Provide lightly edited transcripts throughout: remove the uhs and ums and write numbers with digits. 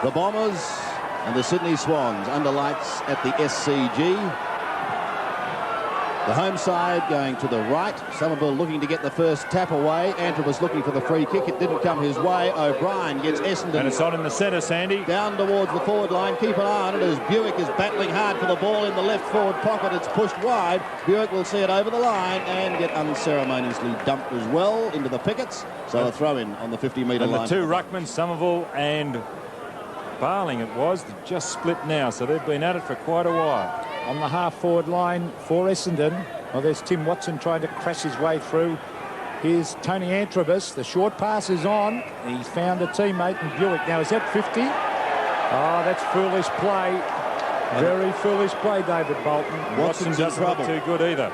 The Bombers and the Sydney Swans under lights at the SCG. The home side going to the right. Somerville looking to get the first tap away. Antrobus looking for the free kick. It didn't come his way. O'Brien gets Essendon. And it's on in the centre, Sandy. Down towards the forward line. Keep an eye on it as Buick is battling hard for the ball in the left forward pocket. It's pushed wide. Buick will see it over the line and get unceremoniously dumped as well into the pickets. So a throw-in on the 50-metre line. And the two ruckmen, Somerville and Barling it was, just split now. So they've been at it for quite a while. On the half-forward line for Essendon. Well, there's Tim Watson trying to crash his way through. Here's Tony Antrobus. The short pass is on. He's found a teammate in Buick. Now, is that 50? Oh, that's foolish play. Very foolish play, David Bolton. Watson doesn't look too good either.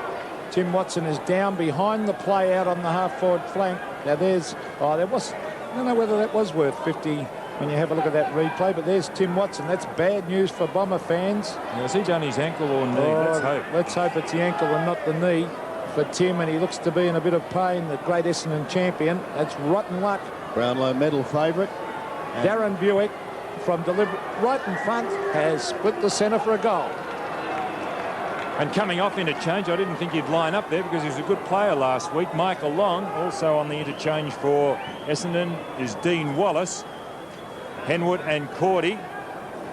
Tim Watson is down behind the play out on the half-forward flank. Now, there's... Oh, there was... I don't know whether that was worth 50 when you have a look at that replay, but there's Tim Watson. That's bad news for Bomber fans. Has he done his ankle or knee? Let's hope. Let's hope it's the ankle and not the knee for Tim, and he looks to be in a bit of pain, the great Essendon champion. That's rotten luck. Brownlow medal favourite. Darren Buick from right in front has split the centre for a goal. And coming off interchange, I didn't think he'd line up there because he was a good player last week. Michael Long, also on the interchange for Essendon, is Dean Wallace. Henwood and Cordy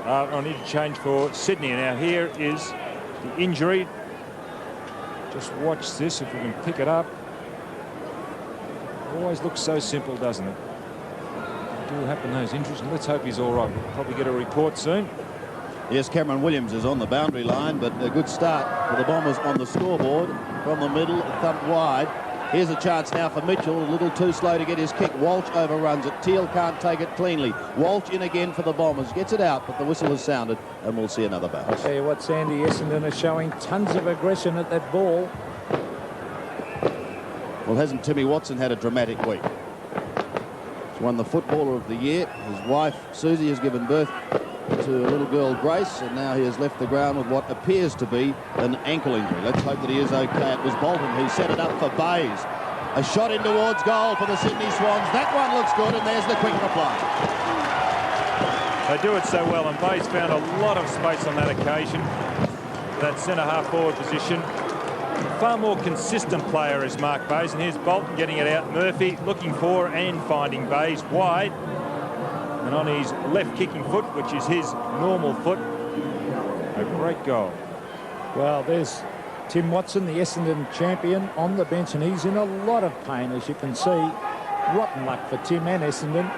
on interchange for Sydney. Now here is the injury. Just watch this if we can pick it up. Always looks so simple, doesn't it? They do happen, those injuries. Let's hope he's all right. We'll probably get a report soon. Yes, Cameron Williams is on the boundary line, but a good start for the Bombers on the scoreboard. From the middle, thumped wide. Here's a chance now for Mitchell, a little too slow to get his kick. Walsh overruns it. Teal can't take it cleanly. Walsh in again for the Bombers. Gets it out, but the whistle has sounded, and we'll see another bounce. I'll tell you what, Sandy, Essendon are showing tons of aggression at that ball. Well, hasn't Timmy Watson had a dramatic week? He's won the Footballer of the Year. His wife, Susie, has given birth to a little girl, Grace, and now he has left the ground with what appears to be an ankle injury. Let's hope that he is okay. It was Bolton who set it up for Bays. A shot in towards goal for the Sydney Swans. That one looks good, and there's the quick reply. They do it so well, and Bays found a lot of space on that occasion. That centre-half forward position. Far more consistent player is Mark Bays, and here's Bolton getting it out. Murphy looking for and finding Bays wide. And on his left kicking foot, which is his normal foot, a great goal. Well, there's Tim Watson, the Essendon champion, on the bench, and he's in a lot of pain, as you can see. Rotten luck for Tim and Essendon.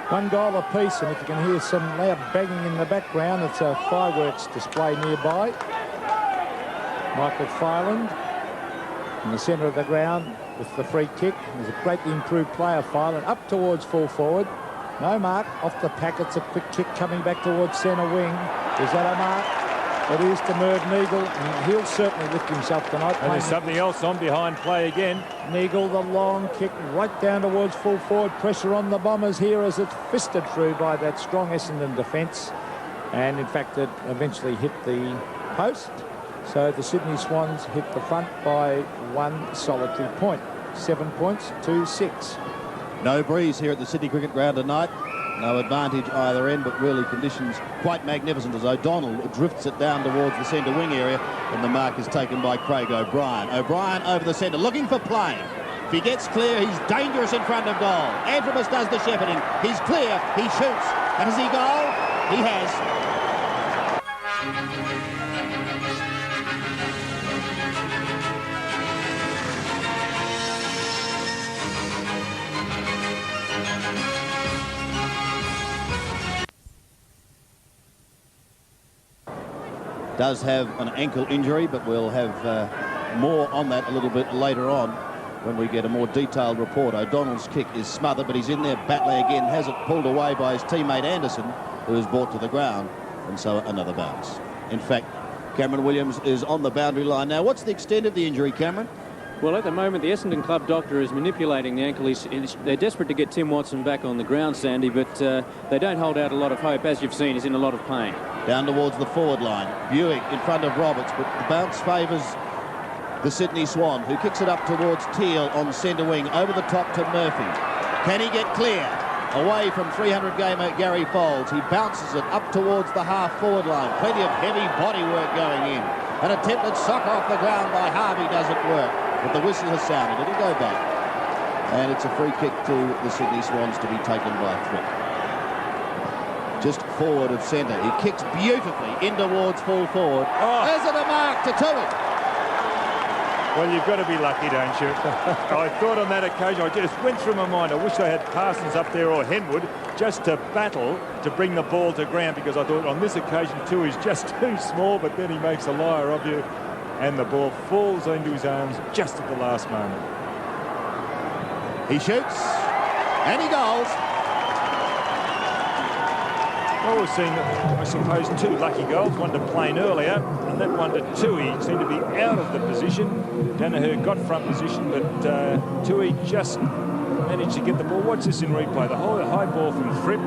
One goal apiece, and if you can hear some loud banging in the background, it's a fireworks display nearby. Michael Filand in the centre of the ground with the free kick. He's a greatly improved player, Filand, up towards full forward. No mark off the pack. It's a quick kick coming back towards centre wing. Is that a mark? It is to Merv Neagle, and he'll certainly lift himself tonight. And there's something else on behind play again. Neagle, the long kick right down towards full forward. Pressure on the Bombers here as it's fisted through by that strong Essendon defence. And in fact, it eventually hit the post. So the Sydney Swans hit the front by one solitary point. 7 points to 6. No breeze here at the Sydney Cricket Ground tonight. No advantage either end, but really conditions quite magnificent as O'Donnell drifts it down towards the centre wing area, and the mark is taken by Craig O'Brien. O'Brien over the centre, looking for play. If he gets clear, he's dangerous in front of goal. Antrobus does the shepherding. He's clear, he shoots. And has he goal? He has. Does have an ankle injury, but we'll have more on that a little bit later on when we get a more detailed report. O'Donnell's kick is smothered, but he's in there battling again, has it pulled away by his teammate Anderson, who is brought to the ground, and so another bounce. In fact, Cameron Williams is on the boundary line now. What's the extent of the injury, Cameron? Well, at the moment, the Essendon club doctor is manipulating the ankle. They're desperate to get Tim Watson back on the ground, Sandy, but they don't hold out a lot of hope. As you've seen, he's in a lot of pain. Down towards the forward line. Buick in front of Roberts, but the bounce favours the Sydney Swan, who kicks it up towards Teal on centre wing, over the top to Murphy. Can he get clear? away from 300 gamer Gary Foulds. He bounces it up towards the half-forward line. Plenty of heavy body work going in. An attempted soccer off the ground by Harvey doesn't work, but the whistle has sounded. It'll go back. And it's a free kick to the Sydney Swans to be taken by Thripp. Just forward of centre. He kicks beautifully in towards full forward. There's it a mark to Tui. Well, you've got to be lucky, don't you? I thought on that occasion, I just went through my mind, I wish I had Parsons up there or Henwood just to battle to bring the ball to ground, because I thought on this occasion Tui's just too small, but then he makes a liar of you and the ball falls into his arms just at the last moment. He shoots and he goals. Well, we've seen, I suppose, two lucky goals, one to Plain earlier and that one to Tui. Seemed to be out of the position. Danaher got front position, but Tui just managed to get the ball. Watch this in replay. The whole high ball from Thripp.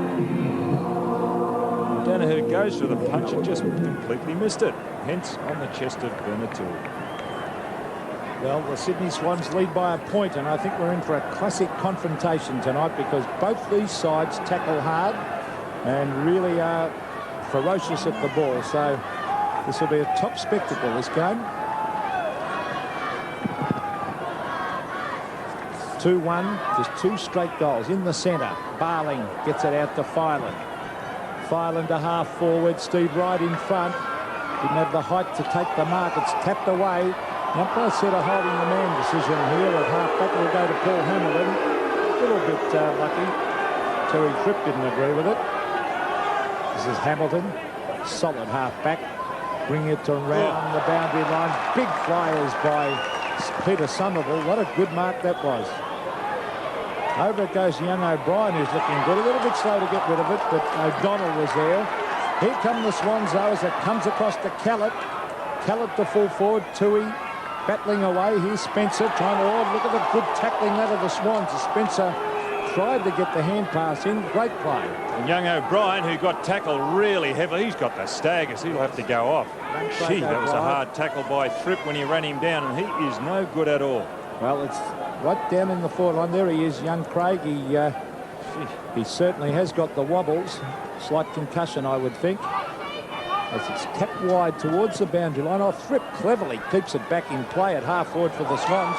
Danaher goes for the punch and just completely missed it. Hence on the chest of Bernard Tui. Well, the Sydney Swans lead by a point, and I think we're in for a classic confrontation tonight, because both these sides tackle hard and really are ferocious at the ball. So this will be a top spectacle, this game. 2-1, just two straight goals in the centre. Barling gets it out to Filan. Filan to half forward. Steve Wright in front. Didn't have the height to take the mark. It's tapped away. The umpire said a holding the man decision here. At half back will go to Paul Hamilton. A little bit lucky. Terry Thripp didn't agree with it. This is Hamilton, solid half-back, bring it around the boundary line. Big flyers by Peter Somerville. What a good mark that was. Over it goes young O'Brien, who's looking good. A little bit slow to get rid of it, but O'Donnell was there. Here come the Swans, though, as it comes across to Callett. Callett to full forward, Tui battling away. Here's Spencer trying to, look at the good tackling that of the Swans. Spencer tried to get the hand pass in. Great play. And young O'Brien, who got tackled really heavily, he's got the staggers. He'll have to go off. Gee, that was a hard tackle by Thripp when he ran him down, and he is no good at all. Well, it's right down in the forward line. There he is, young Craig. He certainly has got the wobbles. Slight concussion, I would think. As it's tapped wide towards the boundary line. Thripp cleverly keeps it back in play at half forward for the Swans.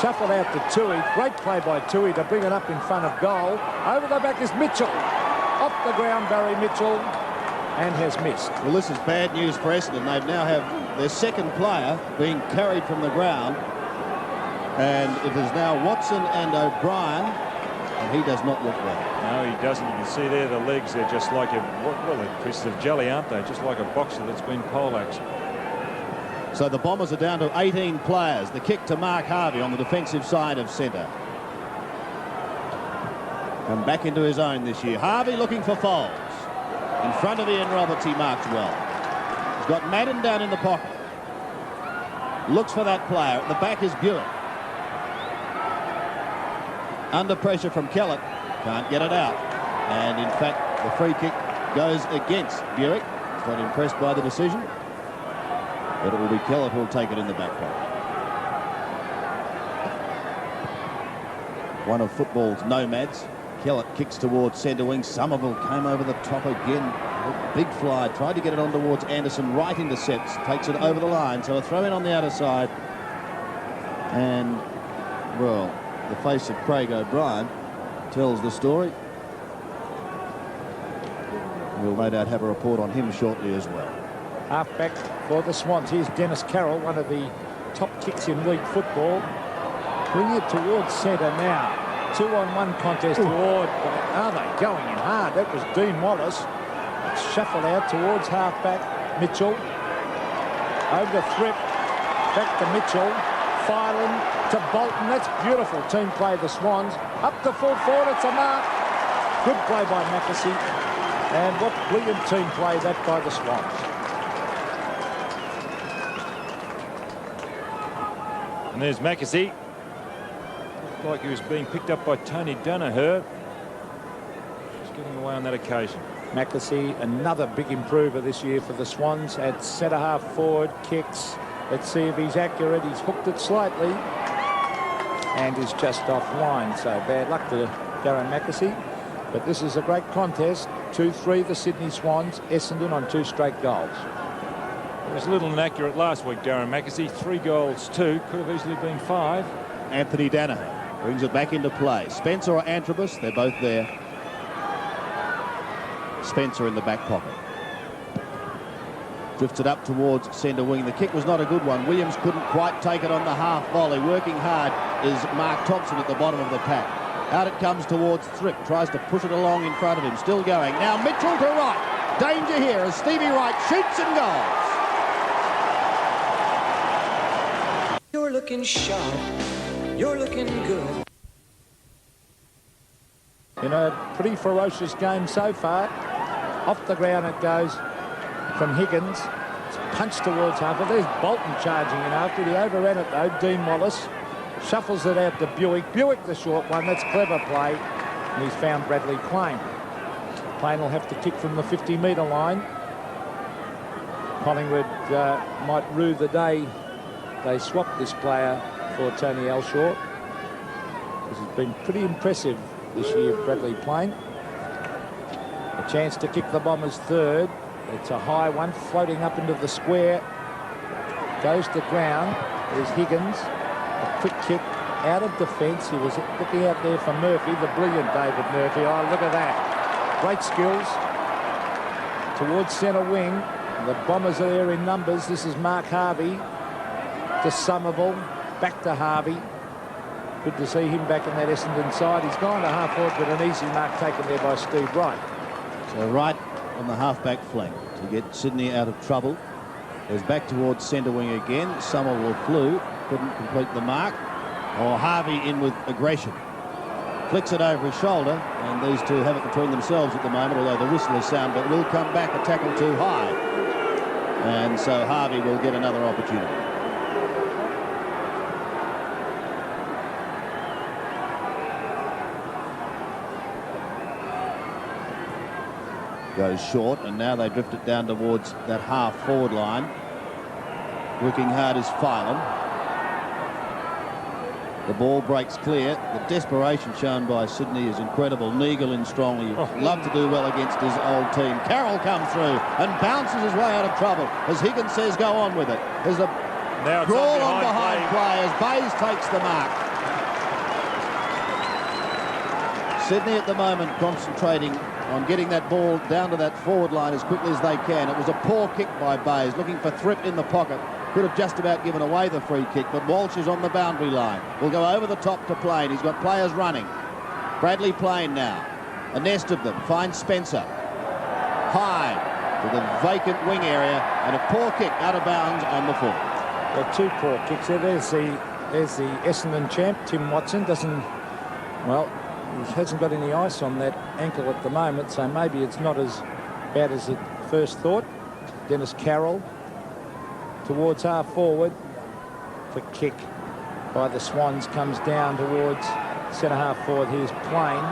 Shuffled out to Tui. Great play by Tui to bring it up in front of goal. Over the back is Mitchell. Off the ground, Barry Mitchell, and has missed. Well, this is bad news for Essendon. They now have their second player being carried from the ground. And it is now Watson and O'Brien, and he does not look well. No, he doesn't. You can see there the legs. They're just like they're pieces of jelly, aren't they? Just like a boxer that's been poleaxed. So the Bombers are down to 18 players. The kick to Mark Harvey on the defensive side of centre. Come back into his own this year. Harvey looking for Foulds. In front of Ian Roberts, he marks well. He's got Madden down in the pocket. Looks for that player. At the back is Buick. Under pressure from Kellett. Can't get it out. And in fact, the free kick goes against Buick. He's not impressed by the decision. But it will be Kellett who will take it in the back pocket. One of football's nomads. Kellett kicks towards centre wing. Somerville came over the top again. Big fly. Tried to get it on towards Anderson. Right intercepts. Takes it over the line. So a throw in on the outer side. And, well, the face of Craig O'Brien tells the story. We'll no doubt have a report on him shortly as well. Half-back for the Swans. Here's Dennis Carroll, one of the top kicks in league football. Bring it towards centre now. 2-on-1 contest toward. Are they going in hard? That was Dean Wallace. Shuffled out towards half-back. Mitchell. Over to Thripp. Back to Mitchell. Filan to Bolton. That's beautiful team play, the Swans. Up to full forward. It's a mark. Good play by Mackesy. And what brilliant team play that by the Swans. And there's Mackesy. Looked like he was being picked up by Tony Danaher. Just getting away on that occasion. Mackesy, another big improver this year for the Swans at centre half forward. Kicks. Let's see if he's accurate. He's hooked it slightly and is just offline. So bad luck to Darren Mackesy. But this is a great contest. 2-3 the Sydney Swans. Essendon on 2 straight goals. It was a little inaccurate last week, Darren Mackesy. 3 goals, 2. Could have easily been 5. Anthony Danaher brings it back into play. Spencer or Antrobus, they're both there. Spencer in the back pocket. Drifts it up towards centre wing. The kick was not a good one. Williams couldn't quite take it on the half volley. Working hard is Mark Thompson at the bottom of the pack. Out it comes towards Thripp. Tries to push it along in front of him. Still going. Now Mitchell to Wright. Danger here as Stevie Wright shoots and goals. You're looking sharp. You're looking good. In a pretty ferocious game so far. Off the ground it goes from Higgins. It's punched towards Harper. There's Bolton charging in after. He overran it though. Dean Wallace shuffles it out to Buick. Buick the short one. That's clever play. And he's found Bradley Plain. Plain will have to kick from the 50-metre line. Collingwood might rue the day they swapped this player for Tony Elshaw, because he's been pretty impressive this year, Bradley Plain. A chance to kick the Bombers third. It's a high one floating up into the square. Goes to ground. There's Higgins. A quick kick out of defence. He was looking out there for Murphy, the brilliant David Murphy. Oh, look at that. Great skills. Towards centre wing. The Bombers are there in numbers. This is Mark Harvey to Somerville. Back to Harvey. Good to see him back in that Essendon side. He's gone to half forward, but an easy mark taken there by Steve Wright. So Wright on the half-back flank to get Sydney out of trouble. Goes back towards centre wing again. Somerville flew. Couldn't complete the mark. Or Harvey in with aggression. Flicks it over his shoulder, and these two have it between themselves at the moment, although the whistle is sound, but will come back a tackle too high. And so Harvey will get another opportunity. Goes short, and now they drift it down towards that half-forward line. Working hard is Phelan. The ball breaks clear. The desperation shown by Sydney is incredible. Neagle in strongly. You'd love to do well against his old team. Carroll comes through and bounces his way out of trouble. As Higgins says, go on with it. There's a brawl on behind play as Bays takes the mark. Sydney at the moment concentrating on getting that ball down to that forward line as quickly as they can. It was a poor kick by Bays, looking for Thripp in the pocket. Could have just about given away the free kick, but Walsh is on the boundary line. Will go over the top to Plain. He's got players running. Bradley Plain now. A nest of them. Finds Spencer. High to the vacant wing area, and a poor kick out of bounds on the full. Well, 2 poor kicks there. There's the Essendon champ, Tim Watson. Well, he hasn't got any ice on that ankle at the moment, so maybe it's not as bad as at first thought. Dennis Carroll towards half forward. The kick by the Swans comes down towards centre half forward. Here's Plain,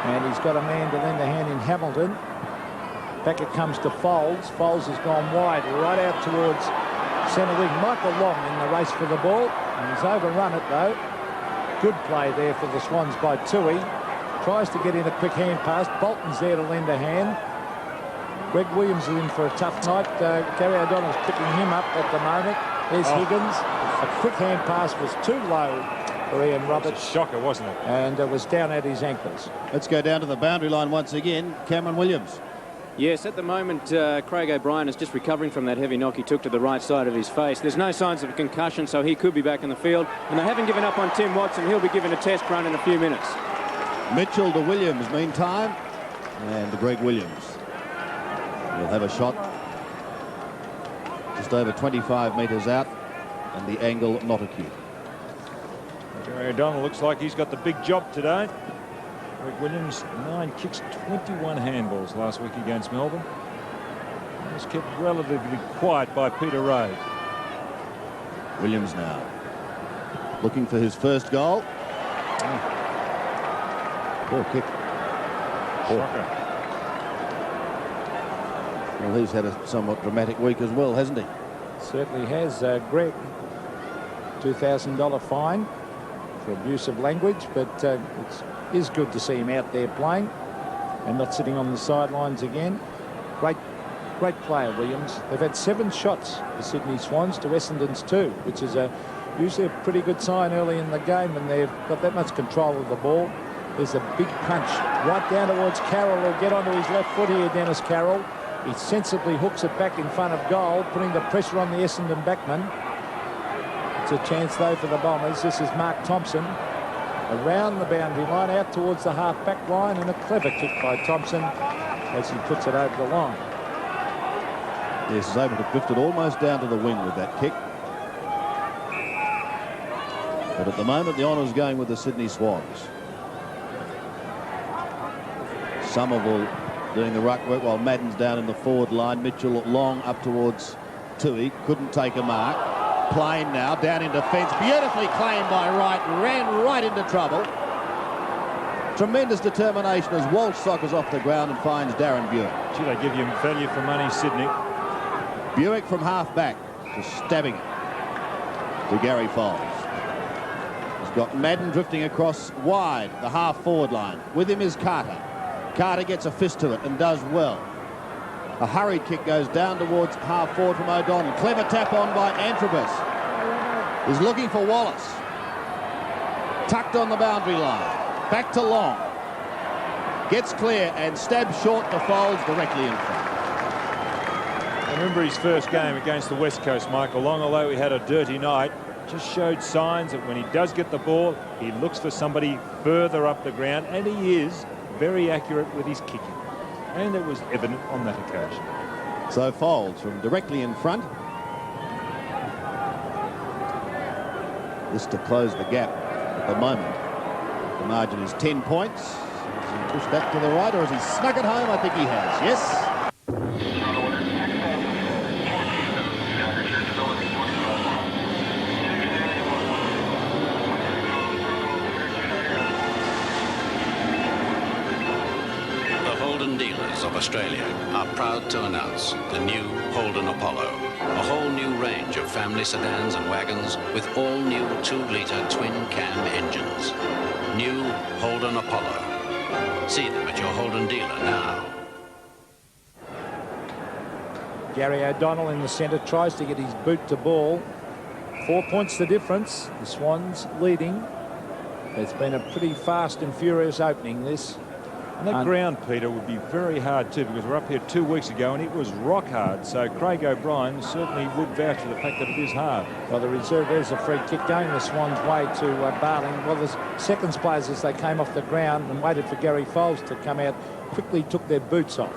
and he's got a man to lend a hand in Hamilton. Back it comes to Foles. Foles has gone wide, right out towards centre wing. Michael Long in the race for the ball, and he's overrun it though. Good play there for the Swans by Tui. Tries to get in a quick hand pass. Bolton's there to lend a hand. Greg Williams is in for a tough night. Gary O'Donnell's picking him up at the moment. There's Higgins. A quick hand pass was too low for Ian Roberts. It was a shocker, wasn't it? And it was down at his ankles. Let's go down to the boundary line once again. Cameron Williams. Yes, at the moment, Craig O'Brien is just recovering from that heavy knock he took to the right side of his face. There's no signs of a concussion, so he could be back in the field. And they haven't given up on Tim Watson. He'll be given a test run in a few minutes. Mitchell to Williams, meantime. And Greg Williams will have a shot just over 25 metres out, and the angle not acute. Gary O'Donnell looks like he's got the big job today. Greg Williams, 9 kicks, 21 handballs last week against Melbourne. He was kept relatively quiet by Peter Reid. Williams now looking for his first goal. Poor kick. Shocker. Well, he's had a somewhat dramatic week as well, hasn't he? Certainly has. Greg, $2,000 fine for abuse of language, but it is good to see him out there playing. and not sitting on the sidelines again. Great player, Williams. They've had 7 shots, the Sydney Swans, to Essendon's 2, which is usually a pretty good sign early in the game when they've got that much control of the ball. There's a big punch right down towards Carroll. He'll get onto his left foot here, Dennis Carroll. He sensibly hooks it back in front of goal, putting the pressure on the Essendon backman. It's a chance, though, for the Bombers. This is Mark Thompson. Around the boundary line, out towards the half-back line, and a clever kick by Thompson as he puts it over the line. Yes, he's able to drift it almost down to the wing with that kick. But at the moment, the honour's going with the Sydney Swans. Somerville doing the ruck work while Madden's down in the forward line. Mitchell long up towards Tui. Couldn't take a mark. Plain now down in defence. Beautifully claimed by Wright. Ran right into trouble. Tremendous determination as Walsh soccers off the ground and finds Darren Buick. Gee, they give you value for money, Sydney. Buick from half back, just stabbing it to Gary Foles. He's got Madden drifting across wide, the half-forward line. With him is Carter. Carter gets a fist to it and does well. A hurried kick goes down towards half-forward from O'Donnell. Clever tap on by Antrobus. He's looking for Wallace. Tucked on the boundary line. Back to Long. Gets clear and stabs short to Foles directly in front. I remember his first game against the West Coast, Michael Long, although he had a dirty night, just showed signs that when he does get the ball, he looks for somebody further up the ground, and he is very accurate with his kicking. And it was evident on that occasion. So Foles from directly in front. This to close the gap at the moment. The margin is 10 points. Has he pushed that to the right, or has he snuck it home? I think he has. Yes. Dealers of Australia are proud to announce the new Holden Apollo, a whole new range of family sedans and wagons with all new 2-litre twin-cam engines. New Holden Apollo. See them at your Holden dealer now. Gary O'Donnell in the centre tries to get his boot to ball. 4 points the difference. The Swans leading. It's been a pretty fast and furious opening, this. And that ground, Peter, would be very hard too, because we're up here 2 weeks ago and it was rock hard. So Craig O'Brien certainly would vouch for the fact that it is hard. Well, the reserve, there's a free kick going the Swans' way to Barling. Well, the seconds players, as they came off the ground and waited for Gary Foles to come out, quickly took their boots off,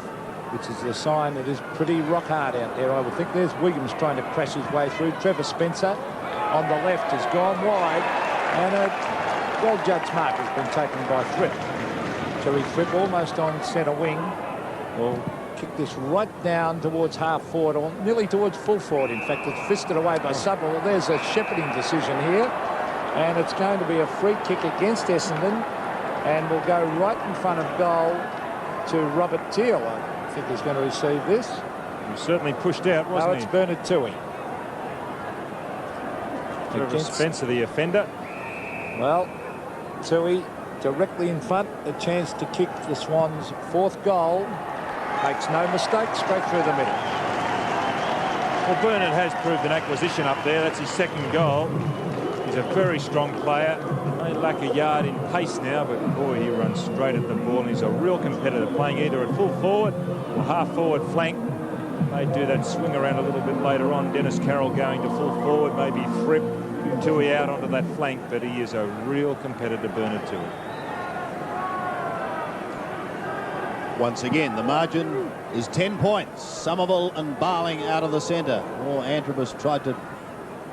which is a sign it is pretty rock hard out there, I would think. There's Williams trying to crash his way through. Trevor Spencer on the left has gone wide, and a well-judged mark has been taken by Fripp. Terry Fripp almost on centre wing will kick this right down towards half forward, or nearly towards full forward. In fact, it's fisted away by Sutton. Well, there's a shepherding decision here, and it's going to be a free kick against Essendon, and will go right in front of goal to Robert Teal. I think he's going to receive this. He was certainly pushed out, wasn't he? No, it's Bernard Toohey. Trevor Spencer, the offender. Well, Toohey directly in front, a chance to kick the Swans' 4th goal. Makes no mistake, straight through the middle. Well, Bernard has proved an acquisition up there. That's his 2nd goal. He's a very strong player. May lack a yard in pace now, but boy, he runs straight at the ball, and he's a real competitor, playing either at full forward or half forward flank. May do that swing around a little bit later on. Dennis Carroll going to full forward, maybe Fripp, Toohey out onto that flank, but he is a real competitor, Bernard Toohey. Once again, the margin is 10 points. Somerville and Barling out of the centre. Oh, Antrobus tried to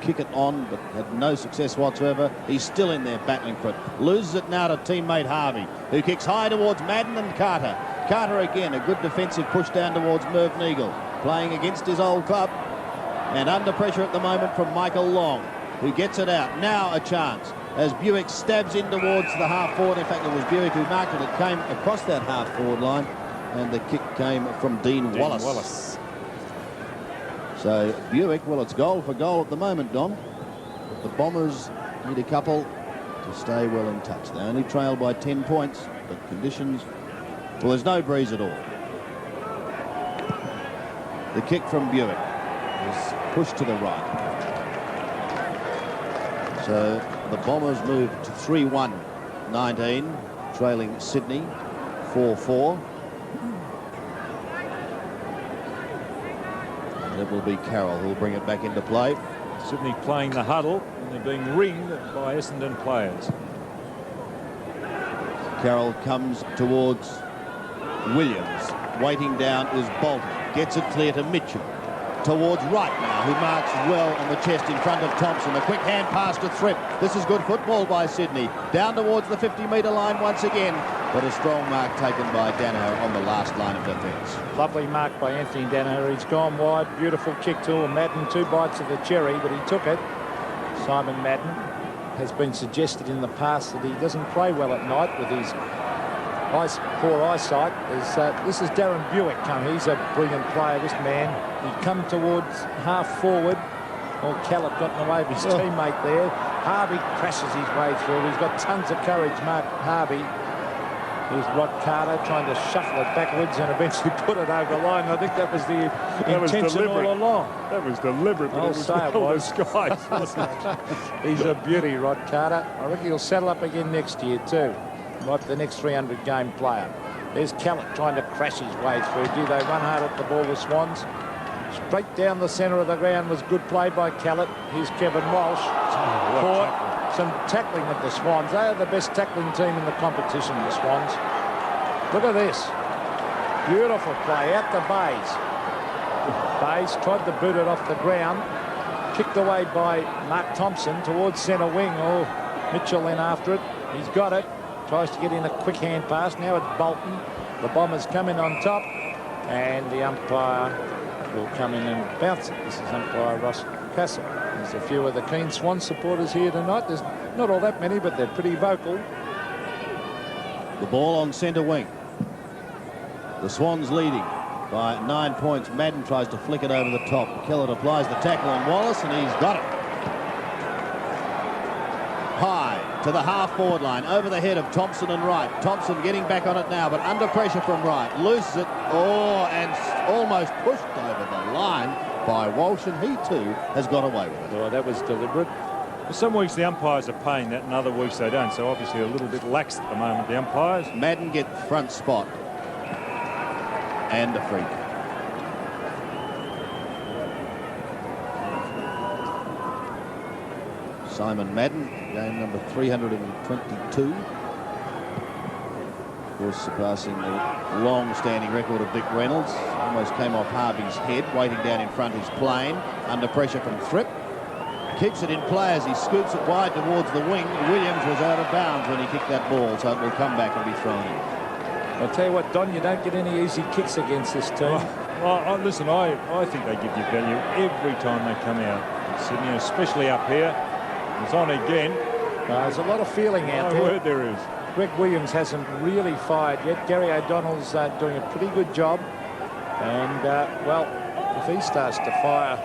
kick it on, but had no success whatsoever. He's still in there battling for it. Loses it now to teammate Harvey, who kicks high towards Madden and Carter. Carter again, a good defensive push down towards Merv Neagle, playing against his old club. And under pressure at the moment from Michael Long, who gets it out. Now a chance as Buick stabs in towards the half-forward. In fact, it was Buick who marked it. It came across that half-forward line, and the kick came from Dean Wallace. So Buick, well, it's goal for goal at the moment, Don. But the Bombers need a couple to stay well in touch. They only trail by 10 points, but conditions Well, there's no breeze at all. The kick from Buick is pushed to the right. So the Bombers move to 3-1-19, trailing Sydney 4-4. And it will be Carroll who will bring it back into play. Sydney playing the huddle, and they're being ringed by Essendon players. Carroll comes towards Williams. Waiting down is Bolton. Gets it clear to Mitchell. Towards Wright now, who marks well on the chest in front of Thompson. A quick hand pass to Thripp. This is good football by Sydney. Down towards the 50-metre line once again. But a strong mark taken by Danaher on the last line of defence. Lovely mark by Anthony Danaher. He's gone wide. Beautiful kick to Madden. 2 bites of the cherry, but he took it. Simon Madden has been suggested in the past that he doesn't play well at night with his poor eyesight. This is Darren Buick come. He's a brilliant player, this man. He come towards half forward. Well, Callett got in the way of his teammate there. Harvey crashes his way through. He's got tons of courage, Mark Harvey. Here's Rod Carter trying to shuffle it backwards and eventually put it over the line. I think that was the intention all along. That was deliberate, but I'll it was say it well was. disguised, wasn't it? He's a beauty, Rod Carter. I reckon he'll settle up again next year too. Might be the next 300-game player. There's Callett trying to crash his way through. Do they run hard at the ball, the Swans? Straight down the centre of the ground was good play by Callett. Here's Kevin Walsh. Caught. Some tackling of the Swans. They are the best tackling team in the competition, the Swans. Look at this. Beautiful play out to Bays. Bays tried to boot it off the ground. Kicked away by Mark Thompson towards centre wing. Oh, Mitchell then after it. He's got it. Tries to get in a quick hand pass. Now it's Bolton. The Bombers come in on top. And the umpire will come in and bounce it. This is umpire Ross Castle. There's a few of the keen Swan supporters here tonight. There's not all that many, but they're pretty vocal. The ball on centre wing. The Swans leading by 9 points. Madden tries to flick it over the top. Kellett applies the tackle on Wallace, and he's got it. High to the half-forward line, over the head of Thompson and Wright. Thompson getting back on it now, but under pressure from Wright. Loses it, and almost pushed over the line by Walsh, and he too has got away with it. Oh, that was deliberate. Some weeks the umpires are paying that, and other weeks they don't. So obviously a little bit lax at the moment, the umpires. Madden get front spot. And a free kick. Simon Madden, game number 322. Of course, surpassing the long-standing record of Vic Reynolds. Almost came off Harvey's head, waiting down in front his plane. Under pressure from Thripp. Keeps it in play as he scoops it wide towards the wing. Williams was out of bounds when he kicked that ball, so it will come back and be thrown in. I'll tell you what, Don, you don't get any easy kicks against this team. Listen, I think they give you value every time they come out. Sydney, especially up here. It's on again. There's a lot of feeling out there. My word, there is. Greg Williams hasn't really fired yet. Gary O'Donnell's doing a pretty good job. And, well, if he starts to fire,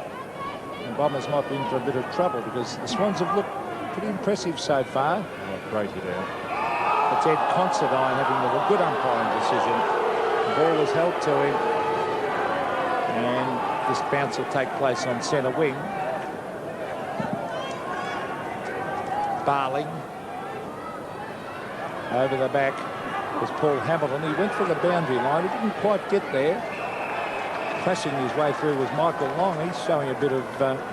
the Bombers might be in for a bit of trouble because the Swans have looked pretty impressive so far. Oh, great hit out. It's Ed Considine having a good umpiring decision. The ball was held to him. And this bounce will take place on centre wing. Barling. Over the back was Paul Hamilton. He went for the boundary line. He didn't quite get there. Crashing his way through was Michael Long. He's showing a bit of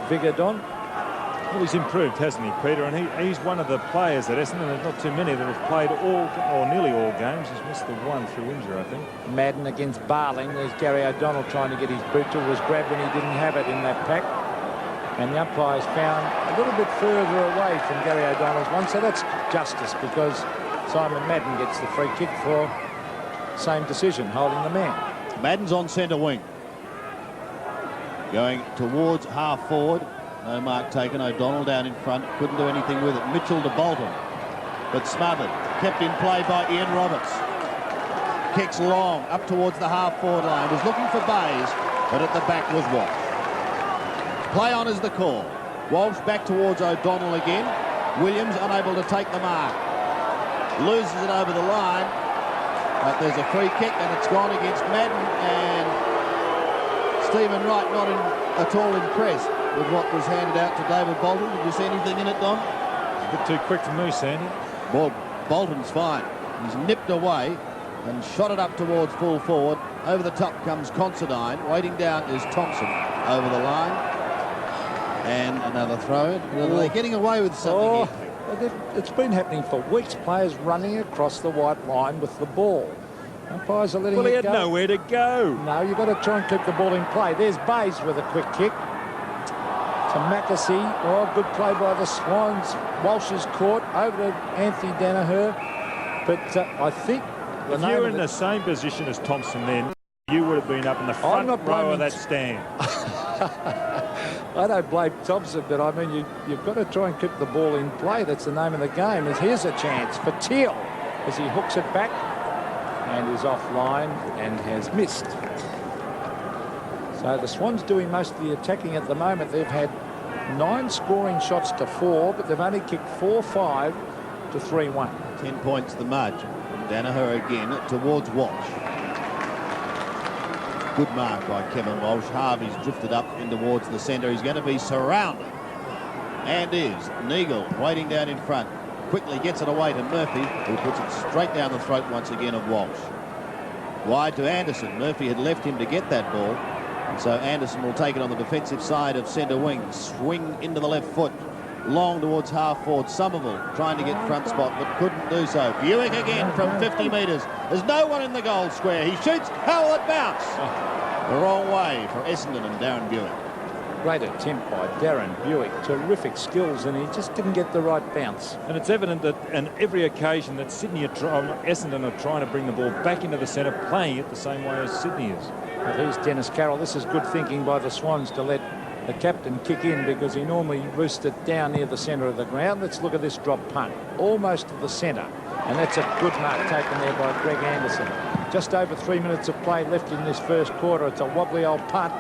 vigour, Don. Well, he's improved, hasn't he, Peter? And he's one of the players at Essendon. There's not too many that have played all or nearly all games. He's missed the one through injury, I think. Madden against Barling. There's Gary O'Donnell trying to get his boot to. Was grabbed when he didn't have it in that pack. And the umpires found a little bit further away from Gary O'Donnell's one. So that's justice because Simon Madden gets the free kick for same decision, holding the man. Madden's on centre wing. Going towards half forward. No mark taken. O'Donnell down in front. Couldn't do anything with it. Mitchell to Bolton. But smothered. Kept in play by Ian Roberts. Kicks long up towards the half forward line. Was looking for Bays, but at the back was Walsh. Play on is the call. Walsh back towards O'Donnell again. Williams unable to take the mark. Loses it over the line. But there's a free kick and it's gone against Madden, and Stephen Wright not at all impressed with what was handed out to David Bolton. Did you see anything in it, Don? A bit too quick for me, Sandy. Well, Bolton's fine. He's nipped away and shot it up towards full forward. Over the top comes Considine. Waiting down is Thompson over the line. And another throw in. They're getting away with something here. It's been happening for weeks. Players running across the white line with the ball. Umpires are letting it go. Well, he had nowhere to go. No, you've got to try and keep the ball in play. There's Bays with a quick kick to Mackesy. Oh, good play by the Swans. Walsh is caught over to Anthony Danaher. But I think if you were in the same position as Thompson then, you would have been up in the front row of that stand. I don't blame Thompson, but I mean, you've got to try and keep the ball in play. That's the name of the game. And here's a chance for Teal as he hooks it back and is offline and has missed. So the Swans doing most of the attacking at the moment. They've had 9 scoring shots to 4, but they've only kicked 4-5 to 3-1. 10 points the margin. Danaher again towards Walsh. Good mark by Kevin Walsh. Harvey's drifted up in towards the centre. He's going to be surrounded. And is. Neagle waiting down in front. Quickly gets it away to Murphy, who puts it straight down the throat once again of Walsh. Wide to Anderson. Murphy had left him to get that ball. So Anderson will take it on the defensive side of centre wing. Swing into the left foot. Long towards half forward. Somerville trying to get front spot but couldn't do so. Buick again from 50 metres. There's no one in the goal square. He shoots. How will it bounce? The wrong way for Essendon and Darren Buick. Great attempt by Darren Buick. Terrific skills, and he just didn't get the right bounce. And it's evident that on every occasion that Essendon are trying to bring the ball back into the centre, playing it the same way as Sydney is. But here's Dennis Carroll. This is good thinking by the Swans to let the captain kick in, because he normally roosts it down near the centre of the ground. Let's look at this drop punt. Almost to the centre. And that's a good mark taken there by Greg Anderson. Just over 3 minutes of play left in this first quarter. It's a wobbly old punt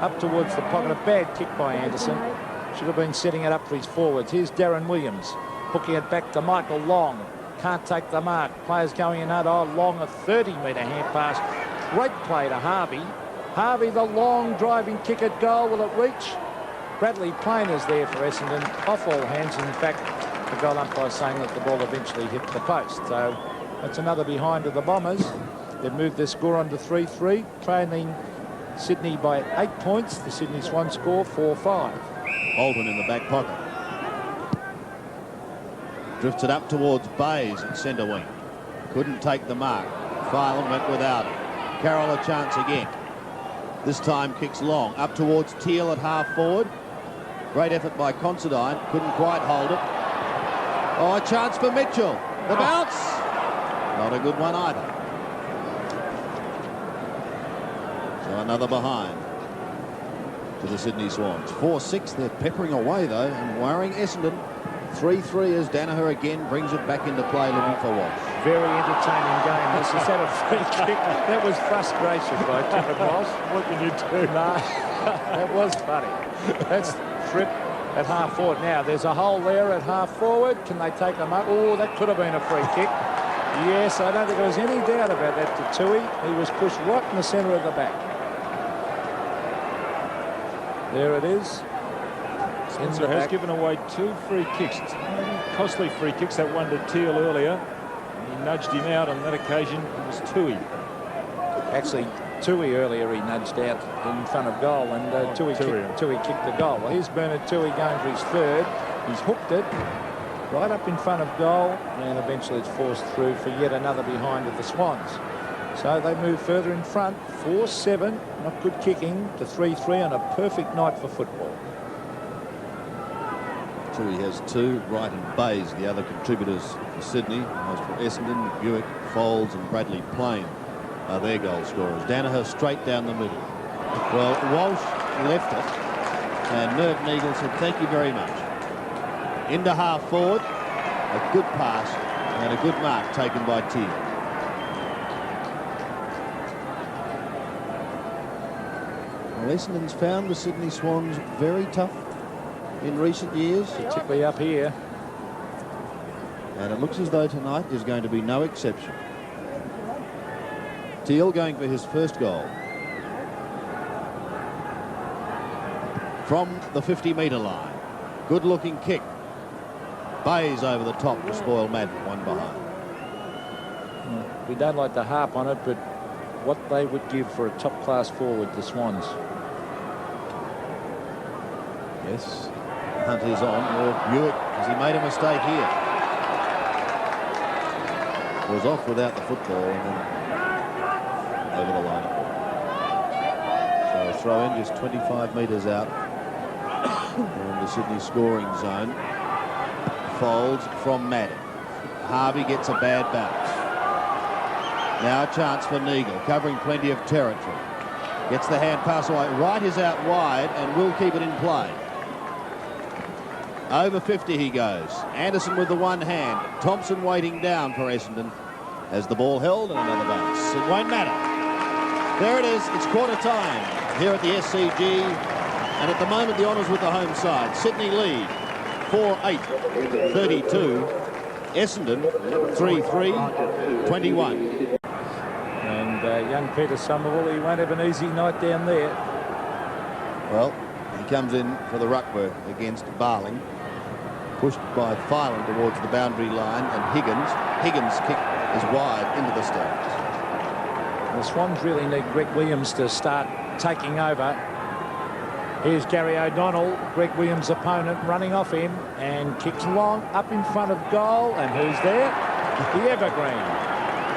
up towards the pocket. A bad kick by Anderson. Should have been setting it up for his forwards. Here's Darren Williams hooking it back to Michael Long. Can't take the mark. Players going in hard. Oh, Long, a 30-metre hand pass. Great play to Harvey. Harvey, the long driving kick at goal. Will it reach? Bradley Plain is there for Essendon. Off all hands. In fact, the goal umpire saying that the ball eventually hit the post. So that's another behind of the Bombers. They've moved their score on to 3-3, trailing Sydney by 8 points. The Sydney Swans score 4-5. Bolton in the back pocket. Drifts it up towards Bays at centre wing. Couldn't take the mark. Filan went without it. Carroll a chance again. This time kicks long. Up towards Teal at half forward. Great effort by Considine. Couldn't quite hold it. Oh, a chance for Mitchell. The bounce. Not a good one either. So another behind to the Sydney Swans. 4-6. They're peppering away, though, and worrying Essendon. 3-3 as Danaher again brings it back into play, looking for Walsh. Very entertaining game. This is that a free kick. That was frustration by Tippett Walsh. What can you do? No, that was funny. That's Fripp at half forward. Now, there's a hole there at half forward. Can they take them up? Oh, that could have been a free kick. Yes, I don't think there was any doubt about that to Tui. He was pushed right in the centre of the back. There it is. Spencer has given away 2 free kicks. Costly free kicks. That one to Teal earlier. He nudged him out on that occasion. It was Tui. Actually, Tui earlier he nudged out in front of goal, and Tui kicked the goal. Well, here's Bernard Tui going for his third. He's hooked it right up in front of goal, and eventually it's forced through for yet another behind of the Swans. So they move further in front, 4-7, not good kicking, to 3-3 on a perfect night for football. Tui has 2, Wright and Bays, the other contributors for Sydney. As for Essendon, Buick, Folds and Bradley Plain are their goal scorers. Danaher straight down the middle. Well, Walsh left it, and Merv Neagle said thank you very much. Into half forward, a good pass and a good mark taken by Teal. Well, Essendon's found the Sydney Swans very tough in recent years, particularly up here. And it looks as though tonight is going to be no exception. Teal going for his first goal. From the 50-metre line. Good-looking kick. Bays over the top to spoil Madden, one behind. We don't like to harp on it, but what they would give for a top-class forward, the Swans. Yes, Hunt is on, or Buick, because he made a mistake here. Was off without the football and then over the line. So a throw in just 25 metres out from the Sydney scoring zone. Folds from Madden. Harvey gets a bad bounce. Now a chance for Neagle, covering plenty of territory. Gets the hand pass away. Wright is out wide and will keep it in play. Over 50 he goes. Anderson with the one hand. Thompson waiting down for Essendon as the ball held and another bounce. It won't matter. There it is. It's quarter time here at the SCG. And at the moment the honours with the home side. Sydney lead 4-8, 32. Essendon 3-3, 21. And young Peter Somerville, he won't have an easy night down there. Well, he comes in for the ruck work against Barling. Pushed by Filan towards the boundary line, and Higgins' kick is wide into the stands. The Swans really need Greg Williams to start taking over. Here's Gary O'Donnell, Greg Williams' opponent, running off him and kicks long up in front of goal. And who's there? The evergreen,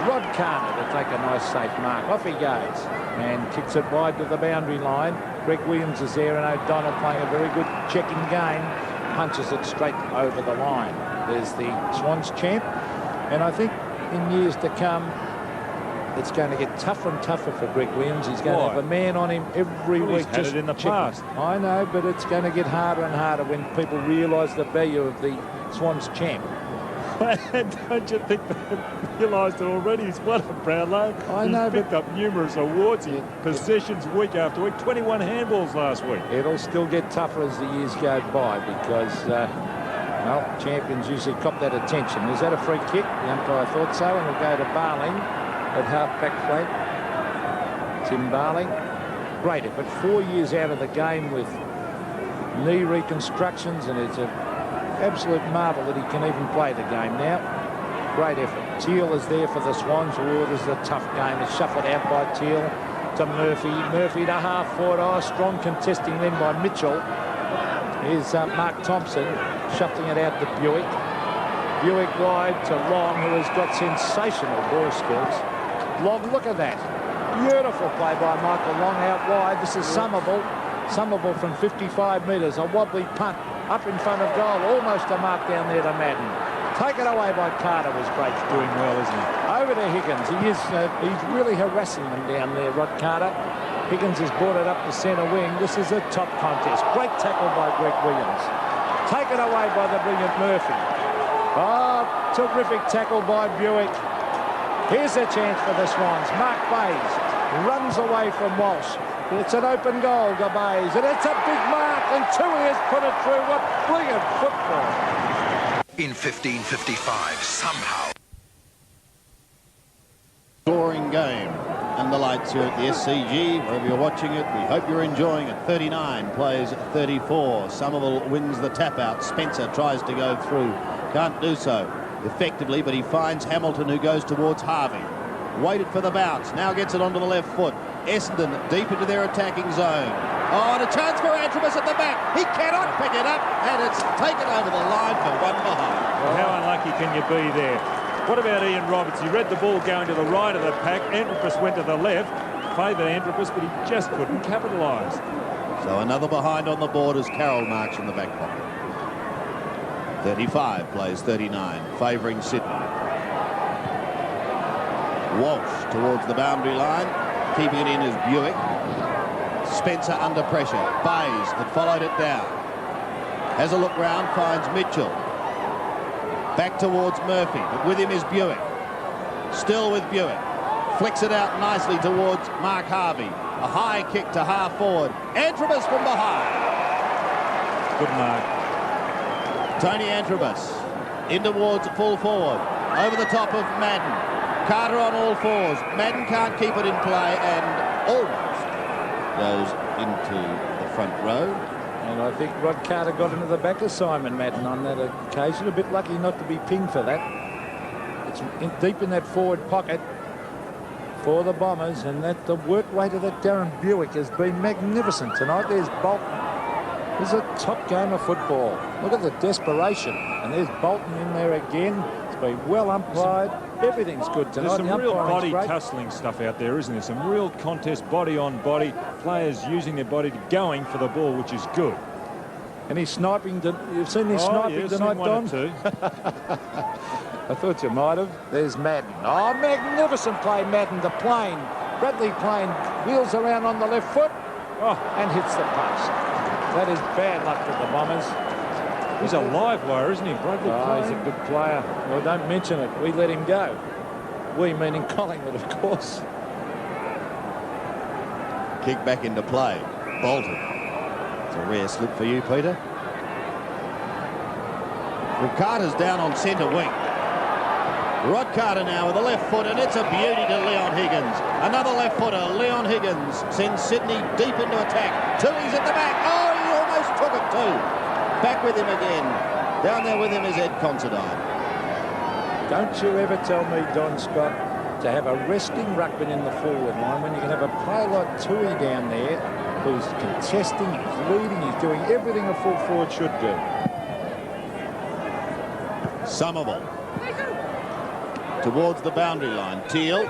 Rod Carter, to take a nice safe mark. Off he goes and kicks it wide to the boundary line. Greg Williams is there and O'Donnell playing a very good checking game. Punches it straight over the line. There's the Swans champ. And I think in years to come, it's going to get tougher and tougher for Greg Williams. He's going to have a man on him every week. He's had it in the past. I know, but it's going to get harder and harder when people realise the value of the Swans champ. Don't you think they've realised it already? He's won a Brownlow. I know, He's picked up numerous awards. Possessions week after week. 21 handballs last week. It'll still get tougher as the years go by because, well, champions usually cop that attention. Is that a free kick? The umpire thought so, and we'll go to Barling at half-back flank. Tim Barling. Great effort. 4 years out of the game with knee reconstructions, and it's an absolute marvel that he can even play the game now. Great effort. Teal is there for the Swans. Oh, this is a tough game. It's shuffled out by Teal to Murphy. Murphy to half-forward. Oh, strong contesting then by Mitchell. Here's Mark Thompson shuffling it out to Buick. Buick wide to Long, who has got sensational ball skills. Long, look at that. Beautiful play by Michael Long out wide. This is Somerville. Somerville from 55 metres. A wobbly punt up in front of goal. Almost a mark down there to Madden. Taken away by Carter was great. Doing well, isn't he? Over to Higgins. He's really harassing them down there, Rod Carter. Higgins has brought it up to centre wing. This is a top contest. Great tackle by Greg Williams. Taken away by the brilliant Murphy. Oh, terrific tackle by Buick. Here's a chance for the Swans. Mark Bays runs away from Walsh. It's an open goal to Bays, and it's a big mark, and Tui has put it through. What brilliant football. In 1555, somehow. Scoring game. And the lights here at the SCG, wherever you're watching it, we hope you're enjoying it. 39 plays 34. Somerville wins the tap out. Spencer tries to go through. Can't do so effectively, but he finds Hamilton, who goes towards Harvey. Waited for the bounce. Now gets it onto the left foot. Essendon deep into their attacking zone. Oh, and a chance for Antrobus at the back. He cannot pick it up, and it's taken over the line for one behind. Well, how unlucky can you be there? What about Ian Roberts? He read the ball going to the right of the pack. Antrobus went to the left. Favoured Antrobus, but he just couldn't capitalise. So another behind on the board as Carroll marks in the back pocket. 35 plays 39, favouring Sydney. Walsh towards the boundary line. Keeping it in is Buick. Spencer under pressure. Bays that followed it down. Has a look round, finds Mitchell. Back towards Murphy, but with him is Buick. Still with Buick. Flicks it out nicely towards Mark Harvey. A high kick to half forward. Antrobus from behind. Good mark. Tony Antrobus in towards full forward. Over the top of Madden. Carter on all fours. Madden can't keep it in play and almost goes into the front row. And I think Rod Carter got into the back of Simon Madden on that occasion. A bit lucky not to be pinged for that. It's deep in that forward pocket for the Bombers, and that the work rate of that Darren Buick has been magnificent tonight. There's Bolton. This is a top game of football. Look at the desperation. And there's Bolton in there again. It's been well umpired. Everything's good tonight. There's some real body tussling stuff out there, isn't there? Some real contest, body on body. Players using their body, going for the ball, which is good. And he's sniping. You've seen his sniping tonight, Don? I thought you might have. There's Madden. Oh, magnificent play, Madden. The plane. Bradley Plane wheels around on the left foot and hits the post. That is bad luck for the Bombers. He's a live wire, isn't he, Bradley Plane? He's a good player. Well, don't mention it. We let him go. We meaning Collingwood, of course. Kick back into play. Bolton. It's a rare slip for you, Peter. Well, Carter's down on centre wing. Rod Carter now with the left foot, and it's a beauty to Leon Higgins. Another left footer. Leon Higgins sends Sydney deep into attack. Toohey's at the back. Oh, he almost took it too. Back with him again. Down there with him is Ed Considine. Don't you ever tell me, Don Scott, to have a resting ruckman in the forward line when you can have a player like Toohey down there who's contesting, he's leading, he's doing everything a full forward should do. Somerville towards the boundary line. Teal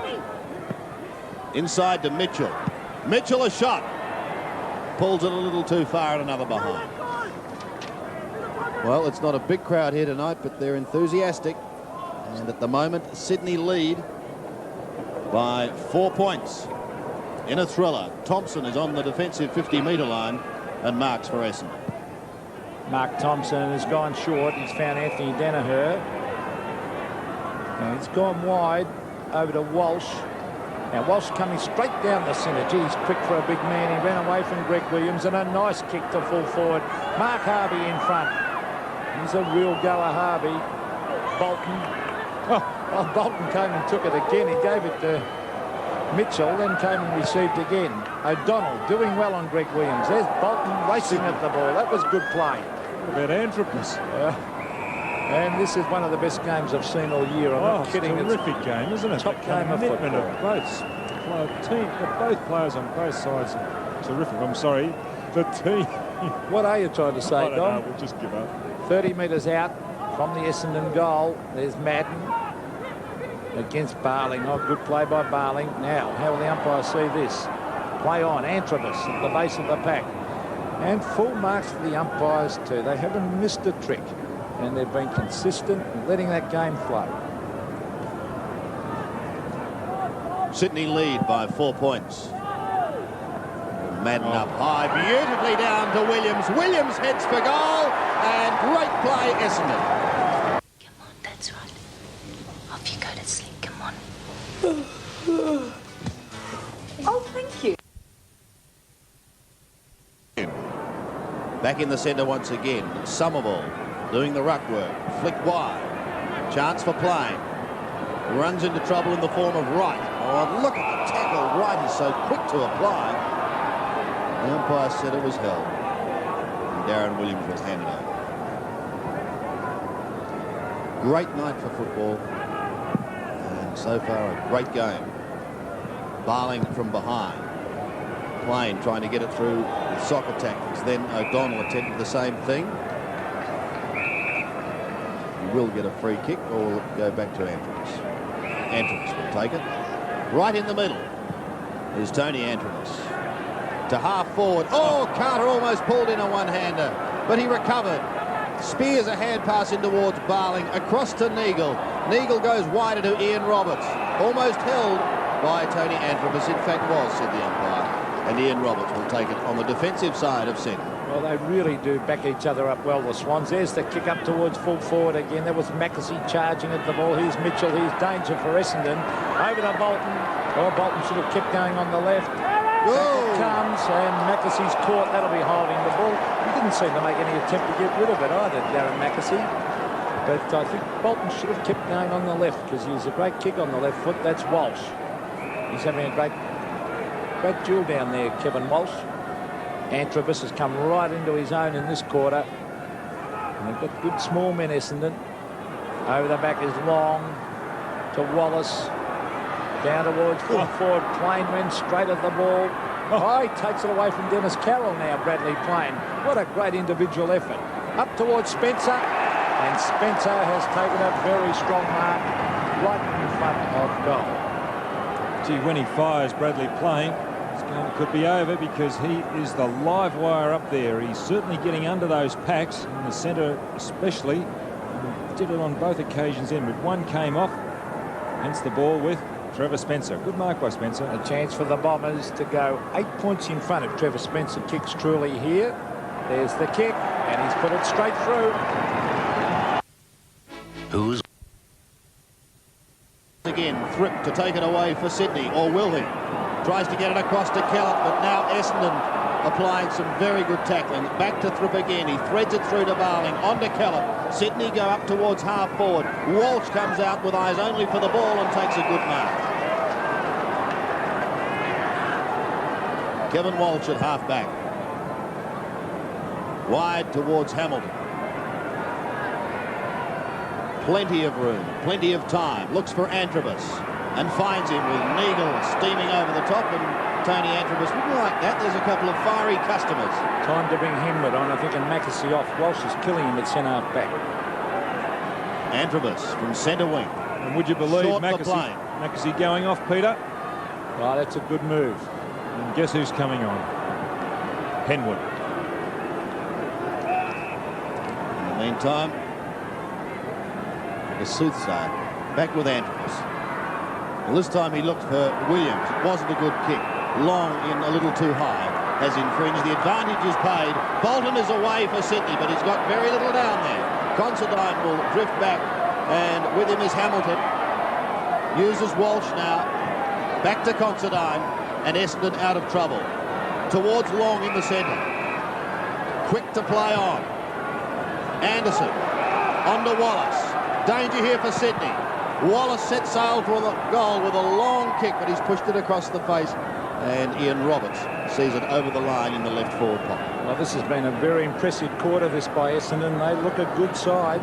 inside to Mitchell. Mitchell a shot. Pulls it a little too far and another behind. Well, it's not a big crowd here tonight, but they're enthusiastic. And at the moment, Sydney lead by 4 points in a thriller. Thompson is on the defensive 50-metre line and marks for Essendon. Mark Thompson has gone short. He's found Anthony Danaher. And he's gone wide over to Walsh. Now Walsh coming straight down the centre. Gee, he's quick for a big man. He ran away from Greg Williams, and a nice kick to full forward. Mark Harvey in front. He's a real goer, Harvey. Bolton. Oh, Bolton came and took it again. He gave it to Mitchell, then came and received again. O'Donnell doing well on Greg Williams. There's Bolton racing at the ball. That was good play. About Anthropos. And this is one of the best games I've seen all year. I'm not kidding. It's a terrific game, isn't it? Top game of football. Both players on both sides are terrific. I'm sorry, the team. What are you trying to say, I don't Don? know, we'll just give up. 30 metres out from the Essendon goal. There's Madden against Barling. Oh, good play by Barling. Now, how will the umpire see this? Play on. Antrobus at the base of the pack. And full marks for the umpires too. They haven't missed a trick. And they've been consistent in letting that game flow. Sydney lead by 4 points. Madden up high, beautifully down to Williams. Williams heads for goal, and great play, Essendon. Come on, that's right. Off you go to sleep, come on. Oh, thank you. Back in the centre once again. Somerville doing the ruck work. Flick wide. Chance for Plain. Runs into trouble in the form of Wright. Oh, look at the tackle. Wright is so quick to apply. The umpire said it was held. And Darren Williams was handed over. Great night for football. And so far a great game. Barling from behind. Plain trying to get it through with soccer tactics. Then O'Donnell attempted the same thing. He will get a free kick or will go back to Antrobus. Antrobus will take it. Right in the middle is Tony Antrobus. To half forward. Oh, Carter almost pulled in a one-hander, but he recovered. Spears a hand pass in towards Barling. Across to Neagle. Neagle goes wider to Ian Roberts. Almost held by Tony Antrobus. In fact was, said the umpire. And Ian Roberts will take it on the defensive side of centre. Well, they really do back each other up well, the Swans. There's the kick up towards full forward again. There was Mackesy charging at the ball. Here's Mitchell. Here's danger for Essendon. Over to Bolton. Oh, Bolton should have kept going on the left. Back it comes, and Mackesy's caught. That'll be holding the ball. He didn't seem to make any attempt to get rid of it either, Darren Mackesy. But I think Bolton should have kept going on the left because he was a great kick on the left foot. That's Walsh. He's having a great duel down there, Kevin Walsh. Antrobus has come right into his own in this quarter. And they've got good small men, Essendon. Over the back is Long to Wallace. Down towards full forward. Plain went straight at the ball. Oh, he takes it away from Dennis Carroll now, Bradley Plain. What a great individual effort. Up towards Spencer. And Spencer has taken a very strong mark right in front of goal. Gee, when he fires Bradley Plain, this game could be over because he is the live wire up there. He's certainly getting under those packs, in the centre especially. And did it on both occasions in, but one came off, hence the ball with Trevor Spencer. Good mark by Spencer. A chance for the Bombers to go 8 points in front if Trevor Spencer kicks truly here. There's the kick, and he's put it straight through. Who's again? Thripp to take it away for Sydney, or will he? Tries to get it across to Kellett, but now Essendon applying some very good tackling. Back to Thripp again. He threads it through to Barling. On to Kellett. Sydney go up towards half forward. Walsh comes out with eyes only for the ball and takes a good mark. Kevin Walsh at half back. Wide towards Hamilton. Plenty of room, plenty of time. Looks for Antrobus and finds him with Neagle steaming over the top, and Tony Antrobus wouldn't like that. There's a couple of fiery customers. Time to bring Henwood on, I think, and Mackesy off. Walsh is killing him at centre back. Antrobus from centre wing. And would you believe Mackesy going off, Peter? Oh, that's a good move. And guess who's coming on? Henwood. In the meantime, the soothsayer back with Antrobus. Well, this time he looked for Williams. It wasn't a good kick. Long in a little too high. Has infringed. The advantage is paid. Bolton is away for Sydney, but he's got very little down there. Considine will drift back, and with him is Hamilton. Uses Walsh now. Back to Considine, and Essendon out of trouble. Towards Long in the centre. Quick to play on. Anderson. On to Wallace. Danger here for Sydney. Wallace set sail for the goal with a long kick, but he's pushed it across the face, and Ian Roberts sees it over the line in the left forward pocket. Well, this has been a very impressive quarter, this by Essendon. They look a good side.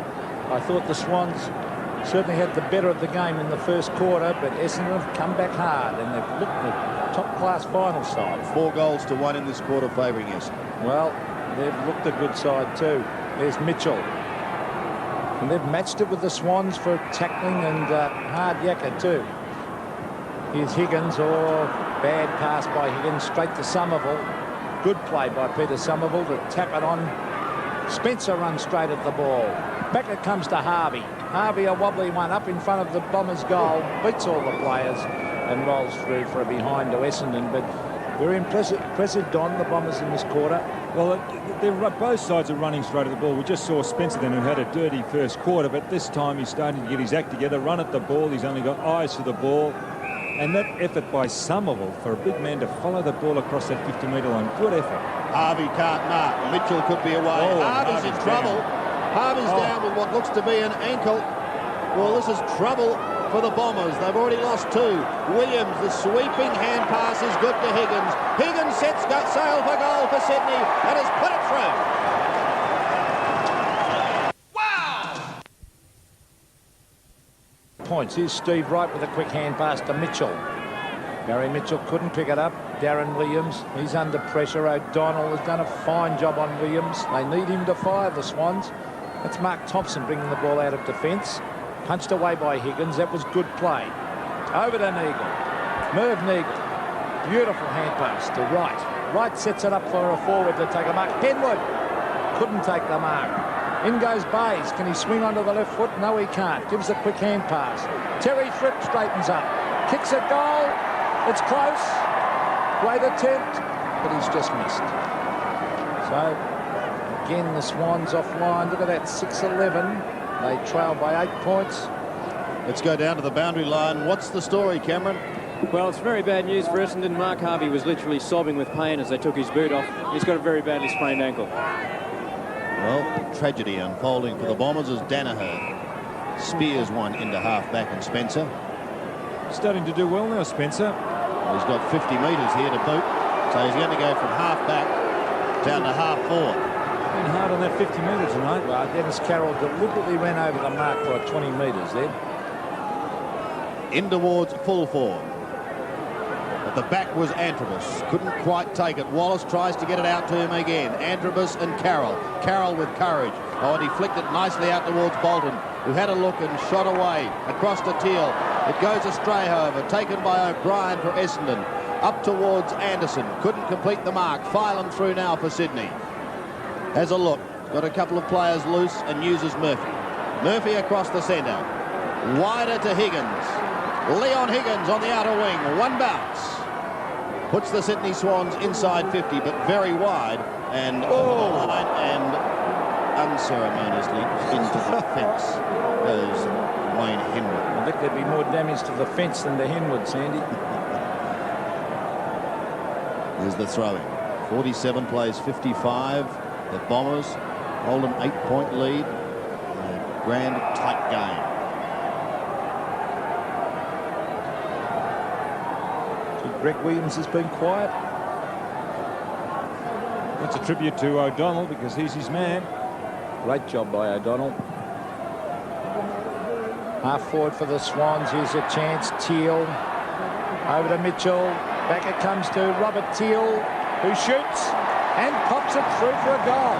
I thought the Swans certainly had the better of the game in the first quarter, but Essendon have come back hard, and they've looked a top-class final side. 4 goals to 1 in this quarter favouring Essendon. Well, they've looked a good side too. There's Mitchell. And they've matched it with the Swans for tackling and hard yakka too. Here's Higgins, or bad pass by Higgins straight to Somerville. Good play by Peter Somerville to tap it on. Spencer runs straight at the ball. Back it comes to Harvey. Harvey, a wobbly one up in front of the Bombers' goal. Beats all the players and rolls through for a behind to Essendon. But very impressive, Don, the Bombers in this quarter. Well, both sides are running straight at the ball. We just saw Spencer then, who had a dirty first quarter, but this time he's starting to get his act together, run at the ball. He's only got eyes for the ball. And that effort by Somerville for a big man to follow the ball across that 50-metre line. Good effort. Harvey can't mark. Mitchell could be away. Harvey's in trouble. Harvey's down with what looks to be an ankle. Well, this is trouble for the Bombers. They've already lost 2. Williams, the sweeping hand pass is good to Higgins. Higgins sets sail for goal for Sydney and has put it through. Points. Here's Steve Wright with a quick hand pass to Mitchell. Gary Mitchell couldn't pick it up. Darren Williams, he's under pressure. O'Donnell has done a fine job on Williams. They need him to fire, the Swans. That's Mark Thompson bringing the ball out of defence. Punched away by Higgins. That was good play. Over to Neagle. Merv Neagle. Beautiful hand pass to Wright. Wright sets it up for a forward to take a mark. Henwood couldn't take the mark. In goes Bays. Can he swing onto the left foot? No, he can't. Gives a quick hand pass. Terry Thripp straightens up. Kicks a goal. It's close. Great attempt, but he's just missed. So, again, the Swans offline. Look at that, 6-11. They trail by 8 points. Let's go down to the boundary line. What's the story, Cameron? Well, it's very bad news for Essendon. Mark Harvey was literally sobbing with pain as they took his boot off. He's got a very badly sprained ankle. Well, tragedy unfolding for the Bombers as Danaher spears one into half-back and Spencer. Starting to do well now, Spencer. He's got 50 metres here to boot, so he's going to go from half-back down to half-forward. Been hard on that 50 metres tonight. Well, Dennis Carroll deliberately went over the mark by 20 metres then. In towards full forward. At the back was Antrobus. Couldn't quite take it. Wallace tries to get it out to him again. Antrobus and Carroll. Carroll with courage. Oh, and he flicked it nicely out towards Bolton, who had a look and shot away across to Teal. It goes astray, however, taken by O'Brien for Essendon. Up towards Anderson. Couldn't complete the mark. Filing through now for Sydney. Has a look. Got a couple of players loose and uses Murphy. Murphy across the centre. Wider to Higgins. Leon Higgins on the outer wing. One bounce. Puts the Sydney Swans inside 50, but very wide and over the line and unceremoniously into the fence goes Wayne Henwood. I think there'd be more damage to the fence than to Henwood, Sandy. Here's the throw-in. 47 plays 55. The Bombers hold an 8-point lead. A grand tight game. Greg Williams has been quiet. That's a tribute to O'Donnell because he's his man. Great job by O'Donnell. Half forward for the Swans. Here's a chance. Teal over to Mitchell. Back it comes to Robert Teal, who shoots and pops it through for a goal.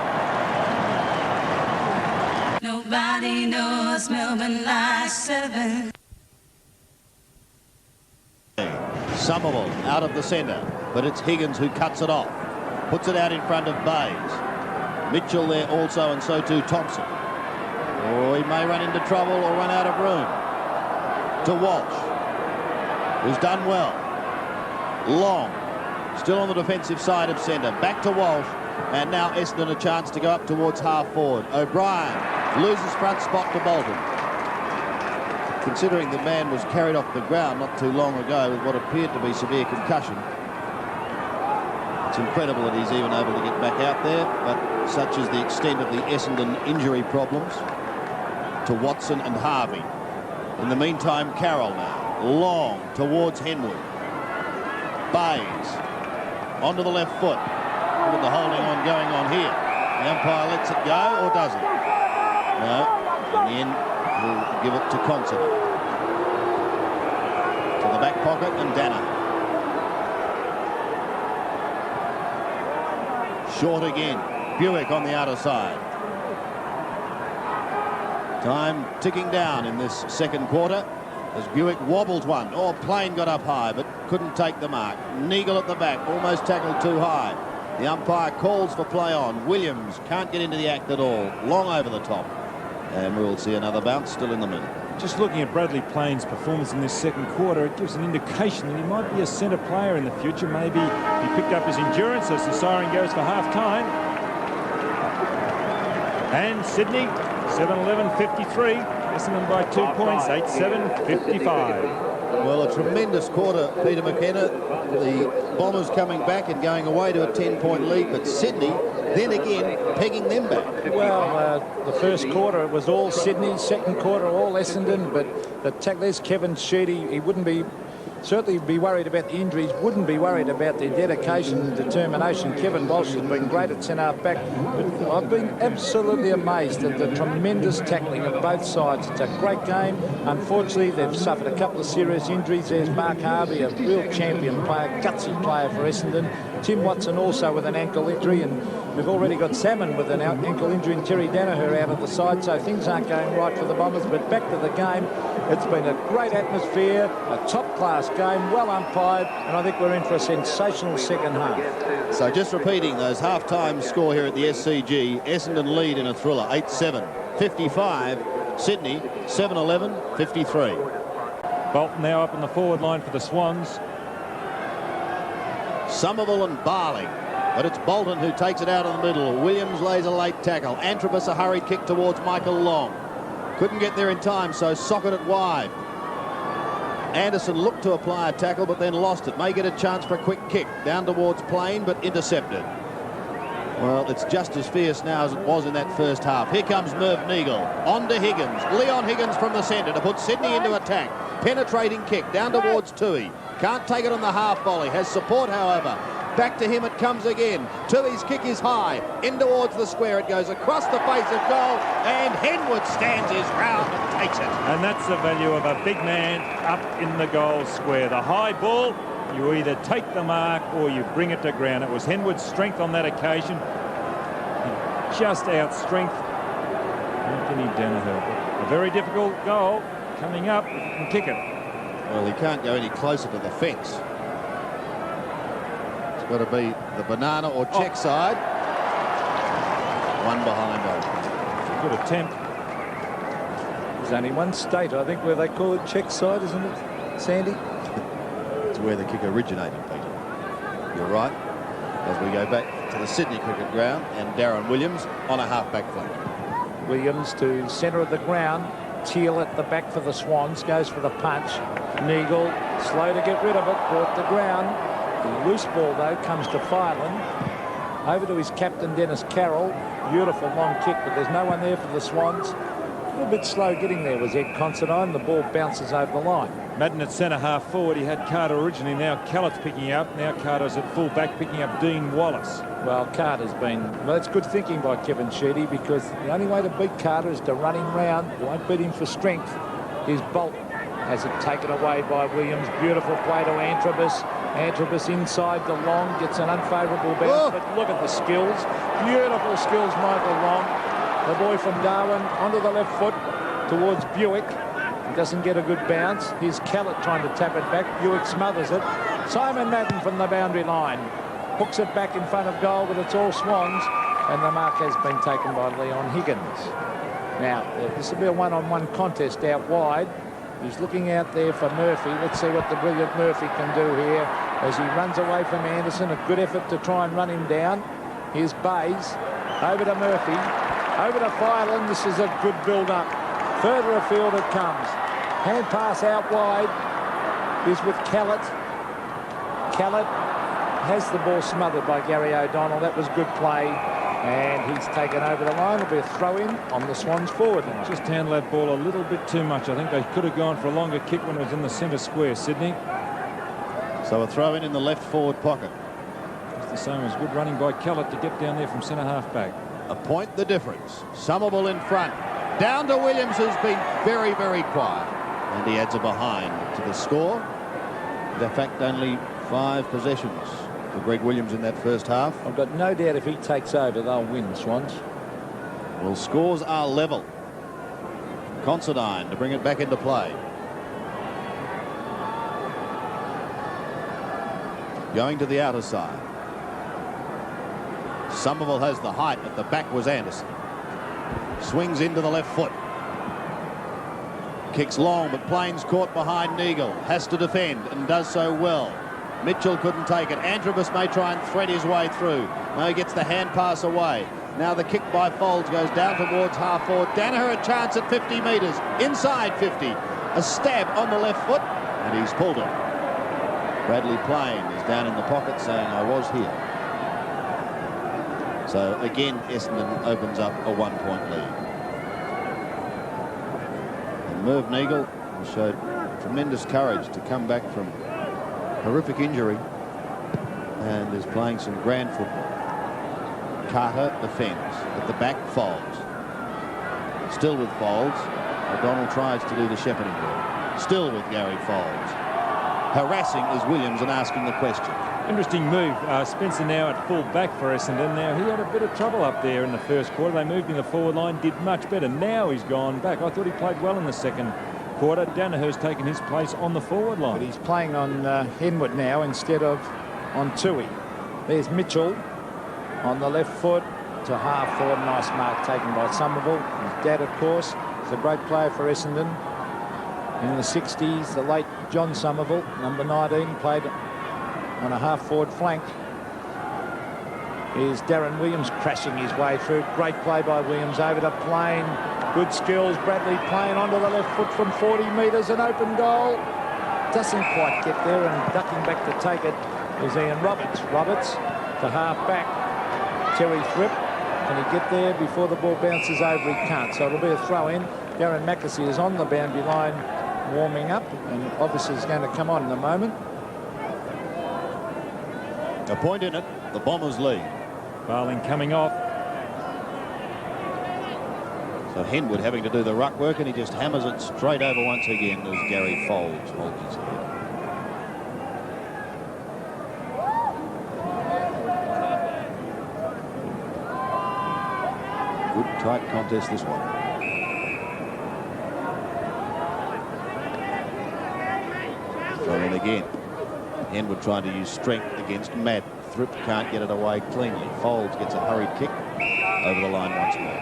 Nobody knows Melbourne like 7. Somerville out of the centre, but it's Higgins who cuts it off. Puts it out in front of Bayes. Mitchell there also, and so too Thompson. Oh, he may run into trouble or run out of room. To Walsh, who's done well. Long, still on the defensive side of centre. Back to Walsh, and now Essendon a chance to go up towards half forward. O'Brien loses front spot to Bolton. Considering the man was carried off the ground not too long ago with what appeared to be severe concussion, it's incredible that he's even able to get back out there, but such is the extent of the Essendon injury problems to Watson and Harvey. In the meantime, Carroll now. Long towards Henwood. Bayes onto the left foot. Look at the holding on going on here. The umpire lets it go, or does he? No. In the end, he'll give it to Considine. To the back pocket and Danner. Short again. Buick on the outer side. Time ticking down in this second quarter as Buick wobbled one. Oh, Plain got up high but couldn't take the mark. Neagle at the back, almost tackled too high. The umpire calls for play on. Williams can't get into the act at all. Long over the top. And we'll see another bounce still in the middle. Just looking at Bradley Plain's performance in this second quarter, it gives an indication that he might be a centre player in the future. Maybe he picked up his endurance as the siren goes for half-time. And Sydney, 7-11-53. Essendon by 2 points, 8-7-55. Well, a tremendous quarter, Peter McKenna. The Bombers coming back and going away to a 10-point lead, but Sydney, then again, pegging them back. Well, the first quarter, it was all Sydney. Second quarter, all Essendon. But the tacklers, Kevin Sheedy, he wouldn't be... certainly be worried about the injuries, wouldn't be worried about their dedication and determination. Kevin Walsh has been great at centre back, but I've been absolutely amazed at the tremendous tackling of both sides. It's a great game. Unfortunately, they've suffered a couple of serious injuries. There's Mark Harvey, a real champion player, gutsy player for Essendon. Tim Watson also with an ankle injury, and we've already got Salmon with an ankle injury and Terry Danaher out of the side, so things aren't going right for the Bombers. But back to the game, it's been a great atmosphere, a top-class game, well umpired, and I think we're in for a sensational second half. So just repeating those half-time score here at the SCG, Essendon lead in a thriller, 8-7, 55, Sydney, 7-11, 53. Bolton now up on the forward line for the Swans. Somerville and Barling, but it's Bolton who takes it out in the middle. Williams lays a late tackle. Antrobus a hurried kick towards Michael Long. Couldn't get there in time, so socket it wide. Anderson looked to apply a tackle, but then lost it. May get a chance for a quick kick down towards Plain, but intercepted. Well, it's just as fierce now as it was in that first half. Here comes Merv Neagle. On to Higgins. Leon Higgins from the centre to put Sydney into attack. Penetrating kick down towards Tui. Can't take it on the half volley. Has support, however. Back to him it comes again. Tui's kick is high. In towards the square. It goes across the face of goal. And Henwood stands his ground and takes it. And that's the value of a big man up in the goal square. The high ball, you either take the mark or you bring it to ground. It was Henwood's strength on that occasion. He just out-strength Anthony Danaher. A very difficult goal coming up and kick it. Well, he can't go any closer to the fence. It's got to be the banana or check side. One behind over. Good attempt. There's only one state, I think, where they call it check side, isn't it, Sandy? It's where the kick originated, Peter. You're right. As we go back to the Sydney cricket ground and Darren Williams on a half-back flank. Williams to centre of the ground. Teal at the back for the Swans. Goes for the punch. Neagle slow to get rid of it. Brought the ground. The loose ball, though, comes to Filan. Over to his captain, Dennis Carroll. Beautiful long kick, but there's no one there for the Swans. A little bit slow getting there was Ed Considine. The ball bounces over the line. Madden at centre half forward. He had Carter originally. Now Callett's picking up. Now Carter's at full back picking up Dean Wallace. Well, Carter's been... Well, it's good thinking by Kevin Sheedy, because the only way to beat Carter is to run him round. You won't beat him for strength. His Bolt has it taken away by Williams. Beautiful play to Antrobus. Antrobus inside the Long. Gets an unfavourable bounce. But look at the skills. Beautiful skills, Michael Long. The boy from Darwin onto the left foot towards Buick. He doesn't get a good bounce. Here's Callett trying to tap it back. Buick smothers it. Simon Madden from the boundary line. Hooks it back in front of goal, but it's all Swans. And the mark has been taken by Leon Higgins. Now, this will be a one-on-one contest out wide. He's looking out there for Murphy. Let's see what the brilliant Murphy can do here as he runs away from Anderson. A good effort to try and run him down. Here's Bays. Over to Murphy. Over to Filan. This is a good build-up. Further afield it comes. Hand pass out wide is with Callett. Callett has the ball smothered by Gary O'Donnell. That was good play. And he's taken over the line. It'll be a throw-in on the Swans forward line. Just handled that ball a little bit too much. I think they could have gone for a longer kick when it was in the centre square, Sydney. So a throw-in in the left forward pocket. It's the same as good running by Callett to get down there from centre half back. A point the difference. Somerville in front. Down to Williams, who's been very, very quiet. And he adds a behind to the score. In fact, only 5 possessions for Greg Williams in that first half. I've got no doubt if he takes over, they'll win, Swans. Well, scores are level. Considine to bring it back into play. Going to the outer side. Somerville has the height. At the back was Anderson. Swings into the left foot. Kicks long, but Plains caught behind Neagle. Has to defend and does so well. Mitchell couldn't take it. Antrobus may try and thread his way through. No, he gets the hand pass away. Now the kick by Folds goes down towards half forward. Danaher a chance at 50 metres. Inside 50. A stab on the left foot, and he's pulled it. Bradley Plain is down in the pocket saying, I was here. So again, Essendon opens up a 1-point lead. And Merv Neagle showed tremendous courage to come back from horrific injury and is playing some grand football. Carter defends. At the back, Folds. Still with Folds. O'Donnell tries to do the shepherding work. Still with Gary Folds. Harassing is Williams and asking the question. Interesting move. Spencer now at full back for Essendon. Now, he had a bit of trouble up there in the first quarter. They moved in the forward line, did much better. Now he's gone back. I thought he played well in the second quarter. Danaher's taken his place on the forward line. But he's playing on Henwood now instead of on Tui. There's Mitchell on the left foot to half forward. Nice mark taken by Somerville. His dad, of course, is a great player for Essendon. In the 60s, the late John Somerville, number 19, played on a half-forward flank. Is Darren Williams crashing his way through. Great play by Williams over to Plain. Good skills. Bradley Plain onto the left foot from 40 metres. An open goal. Doesn't quite get there, and ducking back to take it is Ian Roberts. Roberts to half back. Terry Fripp. Can he get there before the ball bounces over? He can't. So it'll be a throw in. Darren Mackesy is on the boundary line warming up, and obviously is going to come on in a moment. A point in it. The Bombers lead. Barling coming off. So Henwood having to do the ruck work, and he just hammers it straight over once again as Gary Folds holds his head. Good tight contest, this one. Throw in again. Henwood trying to use strength against Madden. Thripp can't get it away cleanly. Folds gets a hurried kick over the line once more.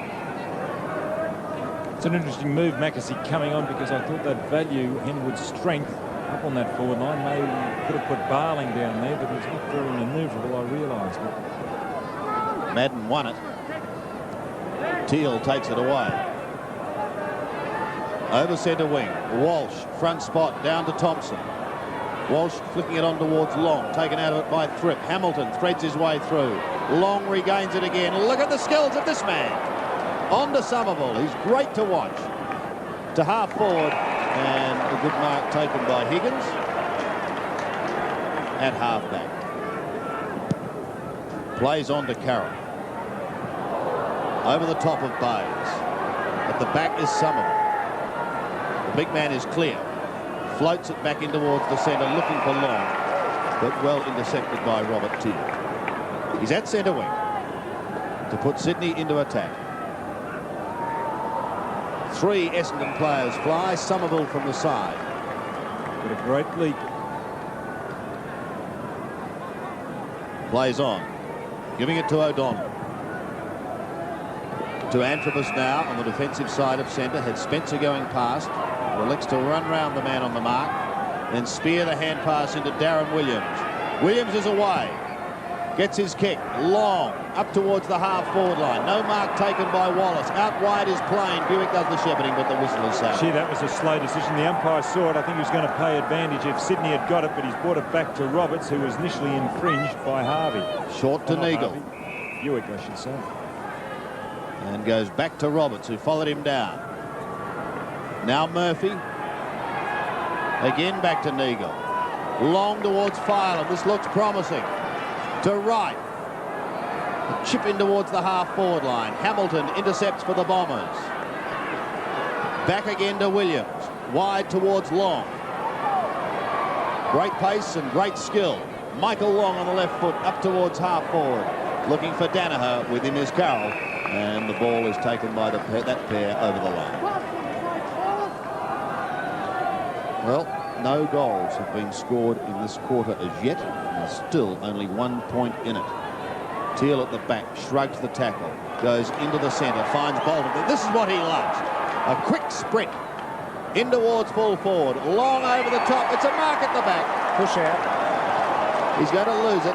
It's an interesting move, Mackesy coming on, because I thought they'd value Henwood's strength up on that forward line. Maybe could have put Barling down there, but he's not very manoeuvrable, I realised. Madden won it. Teal takes it away. Over centre wing. Walsh, front spot, down to Thompson. Walsh flicking it on towards Long, taken out of it by Thripp. Hamilton threads his way through. Long regains it again. Look at the skills of this man. On to Somerville. He's great to watch. To half forward, and a good mark taken by Higgins. At half back. Plays on to Carroll. Over the top of Bayes. At the back is Somerville. The big man is clear. Floats it back in towards the centre, looking for Long, but well intercepted by Robert Teal. He's at centre wing to put Sydney into attack. 3 Essendon players fly. Somerville from the side. Got a great leap. Plays on, giving it to O'Donnell. To Antrobus now on the defensive side of centre. Had Spencer going past. Elects to run round the man on the mark, then spear the hand pass into Darren Williams. Williams is away. Gets his kick. Long up towards the half-forward line. No mark taken by Wallace. Out wide is Plain. Buick does the shepherding, but the whistle is sound. Gee, that was a slow decision. The umpire saw it. I think he was going to pay advantage if Sydney had got it, but he's brought it back to Roberts, who was initially infringed by Harvey. Short to Neagle. Buick, I should say. And goes back to Roberts, who followed him down. Now Murphy. Again back to Neagle. Long towards Filer. This looks promising. To right. A chip in towards the half-forward line. Hamilton intercepts for the Bombers. Back again to Williams. Wide towards Long. Great pace and great skill. Michael Long on the left foot up towards half-forward. Looking for Danaher. With him is Carroll. And the ball is taken by that pair over the line. Well, no goals have been scored in this quarter as yet. There's still only 1 point in it. Teal at the back, shrugs the tackle, goes into the centre, finds Bolton. This is what he loves. A quick sprint in towards full forward. Long over the top. It's a mark at the back. Push out. He's going to lose it.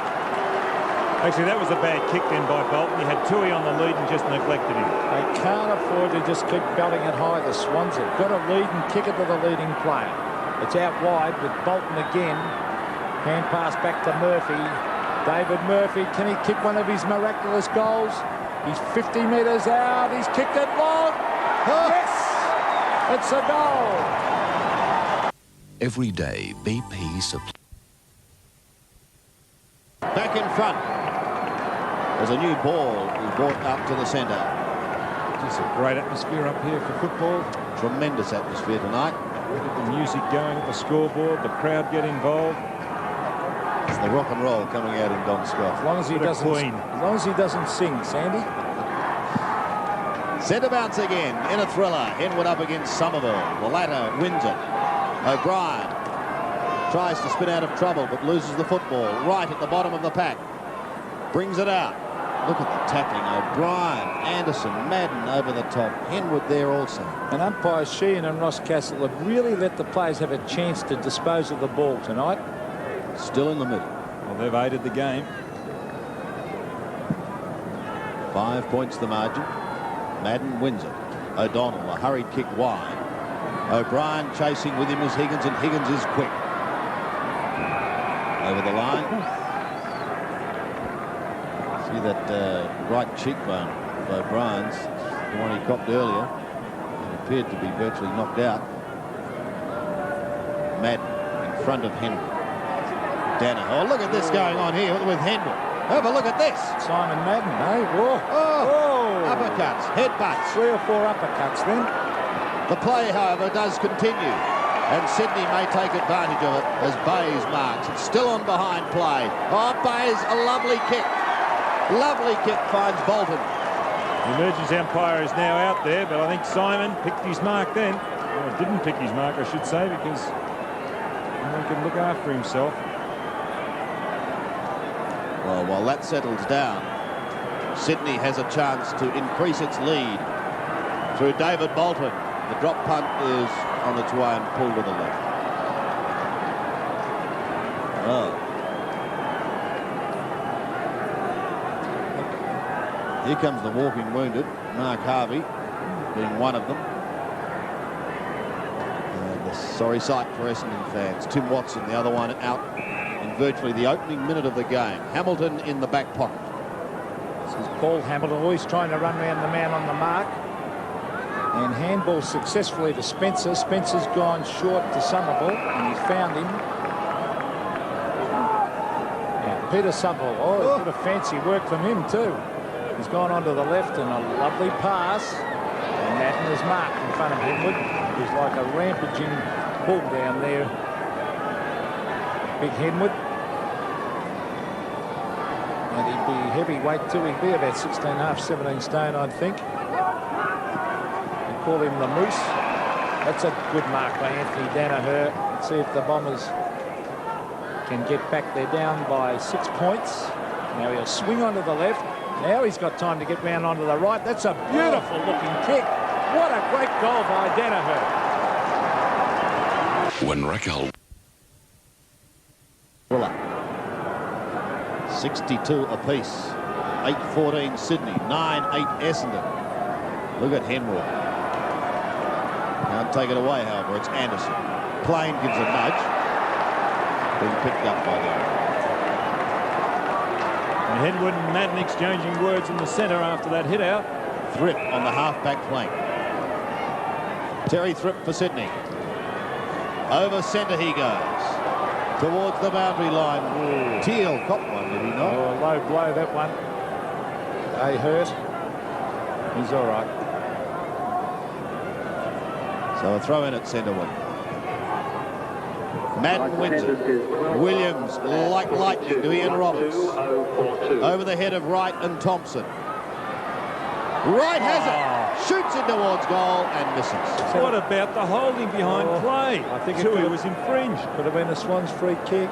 Actually, that was a bad kick then by Bolton. He had Tui on the lead and just neglected him. They can't afford to just keep belting it high. The Swans have got to lead and kick it to the leading player. It's out wide with Bolton again. Hand pass back to Murphy. David Murphy, can he kick one of his miraculous goals? He's 50 metres out. He's kicked it long. Yes! It's a goal. Every day, BP supplies. Back in front. As a new ball is brought up to the centre. Just a great atmosphere up here for football. Tremendous atmosphere tonight. Look at the music going at the scoreboard. The crowd get involved. It's the rock and roll coming out in Don Scott. As long as he doesn't sing, Sandy. Centre bounce again in a thriller. Henwood up against Somerville. The latter wins it. O'Brien tries to spin out of trouble but loses the football right at the bottom of the pack. Brings it out. Look at the tackling. O'Brien, Anderson, Madden over the top. Henwood there also. And umpires Sheehan and Ross Castle have really let the players have a chance to dispose of the ball tonight. Still in the middle. Well, they've aided the game. 5 points the margin. Madden wins it. O'Donnell, a hurried kick wide. O'Brien chasing with him is Higgins, and Higgins is quick. Over the line. See that right cheekbone of O'Brien's, the one he copped earlier. It appeared to be virtually knocked out. Madden in front of Henry. Danaher. Oh, look at this going on here with Henry. Have a look at this. Simon Madden, eh? Whoa. Oh, uppercuts, headbutts. 3 or 4 uppercuts then. The play, however, does continue. And Sydney may take advantage of it as Bays marks. It's still on behind play. Oh, Bays, a lovely kick. Lovely kick finds Bolton. The emergency umpire is now out there, but I think Simon picked his mark then. Well, didn't pick his mark, I should say, because no one can look after himself. Well, while that settles down, Sydney has a chance to increase its lead through David Bolton. The drop punt is on its way and pulled to the left. Oh. Here comes the walking wounded, Mark Harvey, being one of them. And a sorry sight for Essendon fans. Tim Watson, the other one, out in virtually the opening minute of the game. Hamilton in the back pocket. This is Paul Hamilton, always trying to run around the man on the mark. And handball successfully to Spencer. Spencer's gone short to Somerville, and he's found him. Yeah, Peter Somerville. Oh, a bit of fancy work from him too. He's gone onto the left and a lovely pass. And Madden is marked in front of Henwood. He's like a rampaging bull down there. Big Henwood. And he'd be heavyweight too. He'd be about 16.5, 17 stone, I'd think. Call him the Moose. That's a good mark by Anthony Danaher. Let's see if the Bombers can get back. They're down by 6 points. Now he'll swing onto the left. Now he's got time to get round onto the right. That's a beautiful looking kick. What a great goal by Danaher. When Raquel 62 apiece. 8-14 Sydney. 9-8 Essendon. Look at Henry. Can't take it away, however. It's Anderson. Plain gives a nudge. Being picked up by them. And Henwood and Madden exchanging words in the centre after that hit out. Thripp on the half-back flank. Terry Thripp for Sydney. Over centre he goes. Towards the boundary line. Ooh. Teal copped one, did he not? Oh, a low blow, that one. They hurt. He's all right. So a throw in at centre wing. Madden wins it. Williams like lightning to Ian Roberts. Over the head of Wright and Thompson. Wright has it. Shoots it towards goal and misses. What about the holding behind play? I think it was infringed. Could have been a Swans free kick.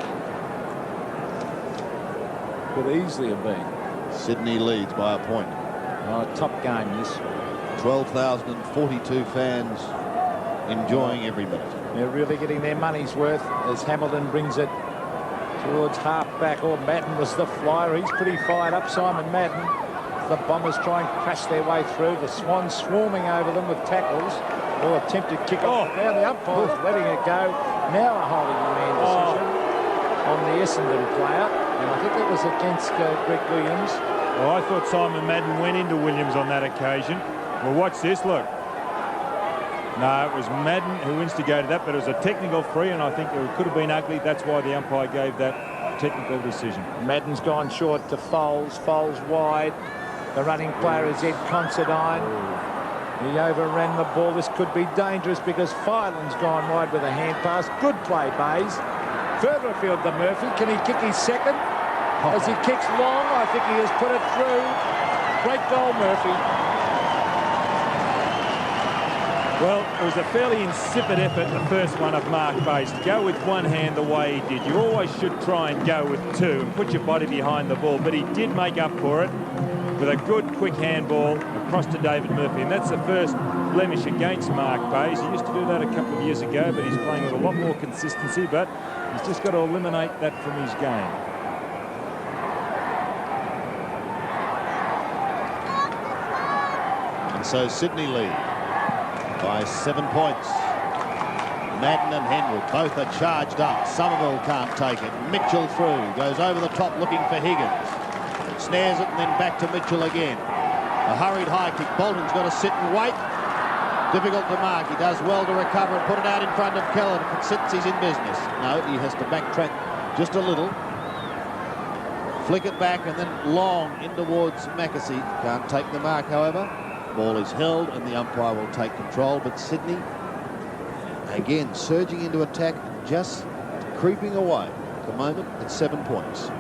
Could easily have been. Sydney leads by a point. Oh, top game this. 12,042 fans enjoying every minute. They're really getting their money's worth as Hamilton brings it towards half-back. Oh, Madden was the flyer. He's pretty fired up, Simon Madden. The Bombers try and crash their way through. The Swans swarming over them with tackles. Or attempted kick off. Now the umpire's letting it go. Now a holding man decision on the Essendon player. And I think it was against Greg Williams. Well, I thought Simon Madden went into Williams on that occasion. Well, watch this, look. No, it was Madden who instigated that, but it was a technical free, and I think it could have been ugly. That's why the umpire gave that technical decision. Madden's gone short to Foles. Foles wide. The running player is Ed Considine. He overran the ball. This could be dangerous because Filan's gone wide with a hand pass. Good play, Bays. Further afield than Murphy. Can he kick his second? As he kicks long, I think he has put it through. Great goal, Murphy. Well, it was a fairly insipid effort, the first one of Mark Bays, to go with one hand the way he did. You always should try and go with two and put your body behind the ball, but he did make up for it with a good, quick handball across to David Murphy, and that's the first blemish against Mark Bays. He used to do that a couple of years ago, but he's playing with a lot more consistency, but he's just got to eliminate that from his game. And so Sydney lead by 7 points. Madden and Henwood both are charged up. Somerville can't take it. Mitchell through. Goes over the top looking for Higgins. snares it, and then back to Mitchell again. A hurried high kick. Bolton's got to sit and wait. Difficult to mark. He does well to recover and put it out in front of Keller. If it sits, he's in business. No, he has to backtrack just a little. Flick it back and then long in towards Mackesy. Can't take the mark, however. Ball is held and the umpire will take control. But Sydney, again, surging into attack, just creeping away. At the moment, it's 7 points.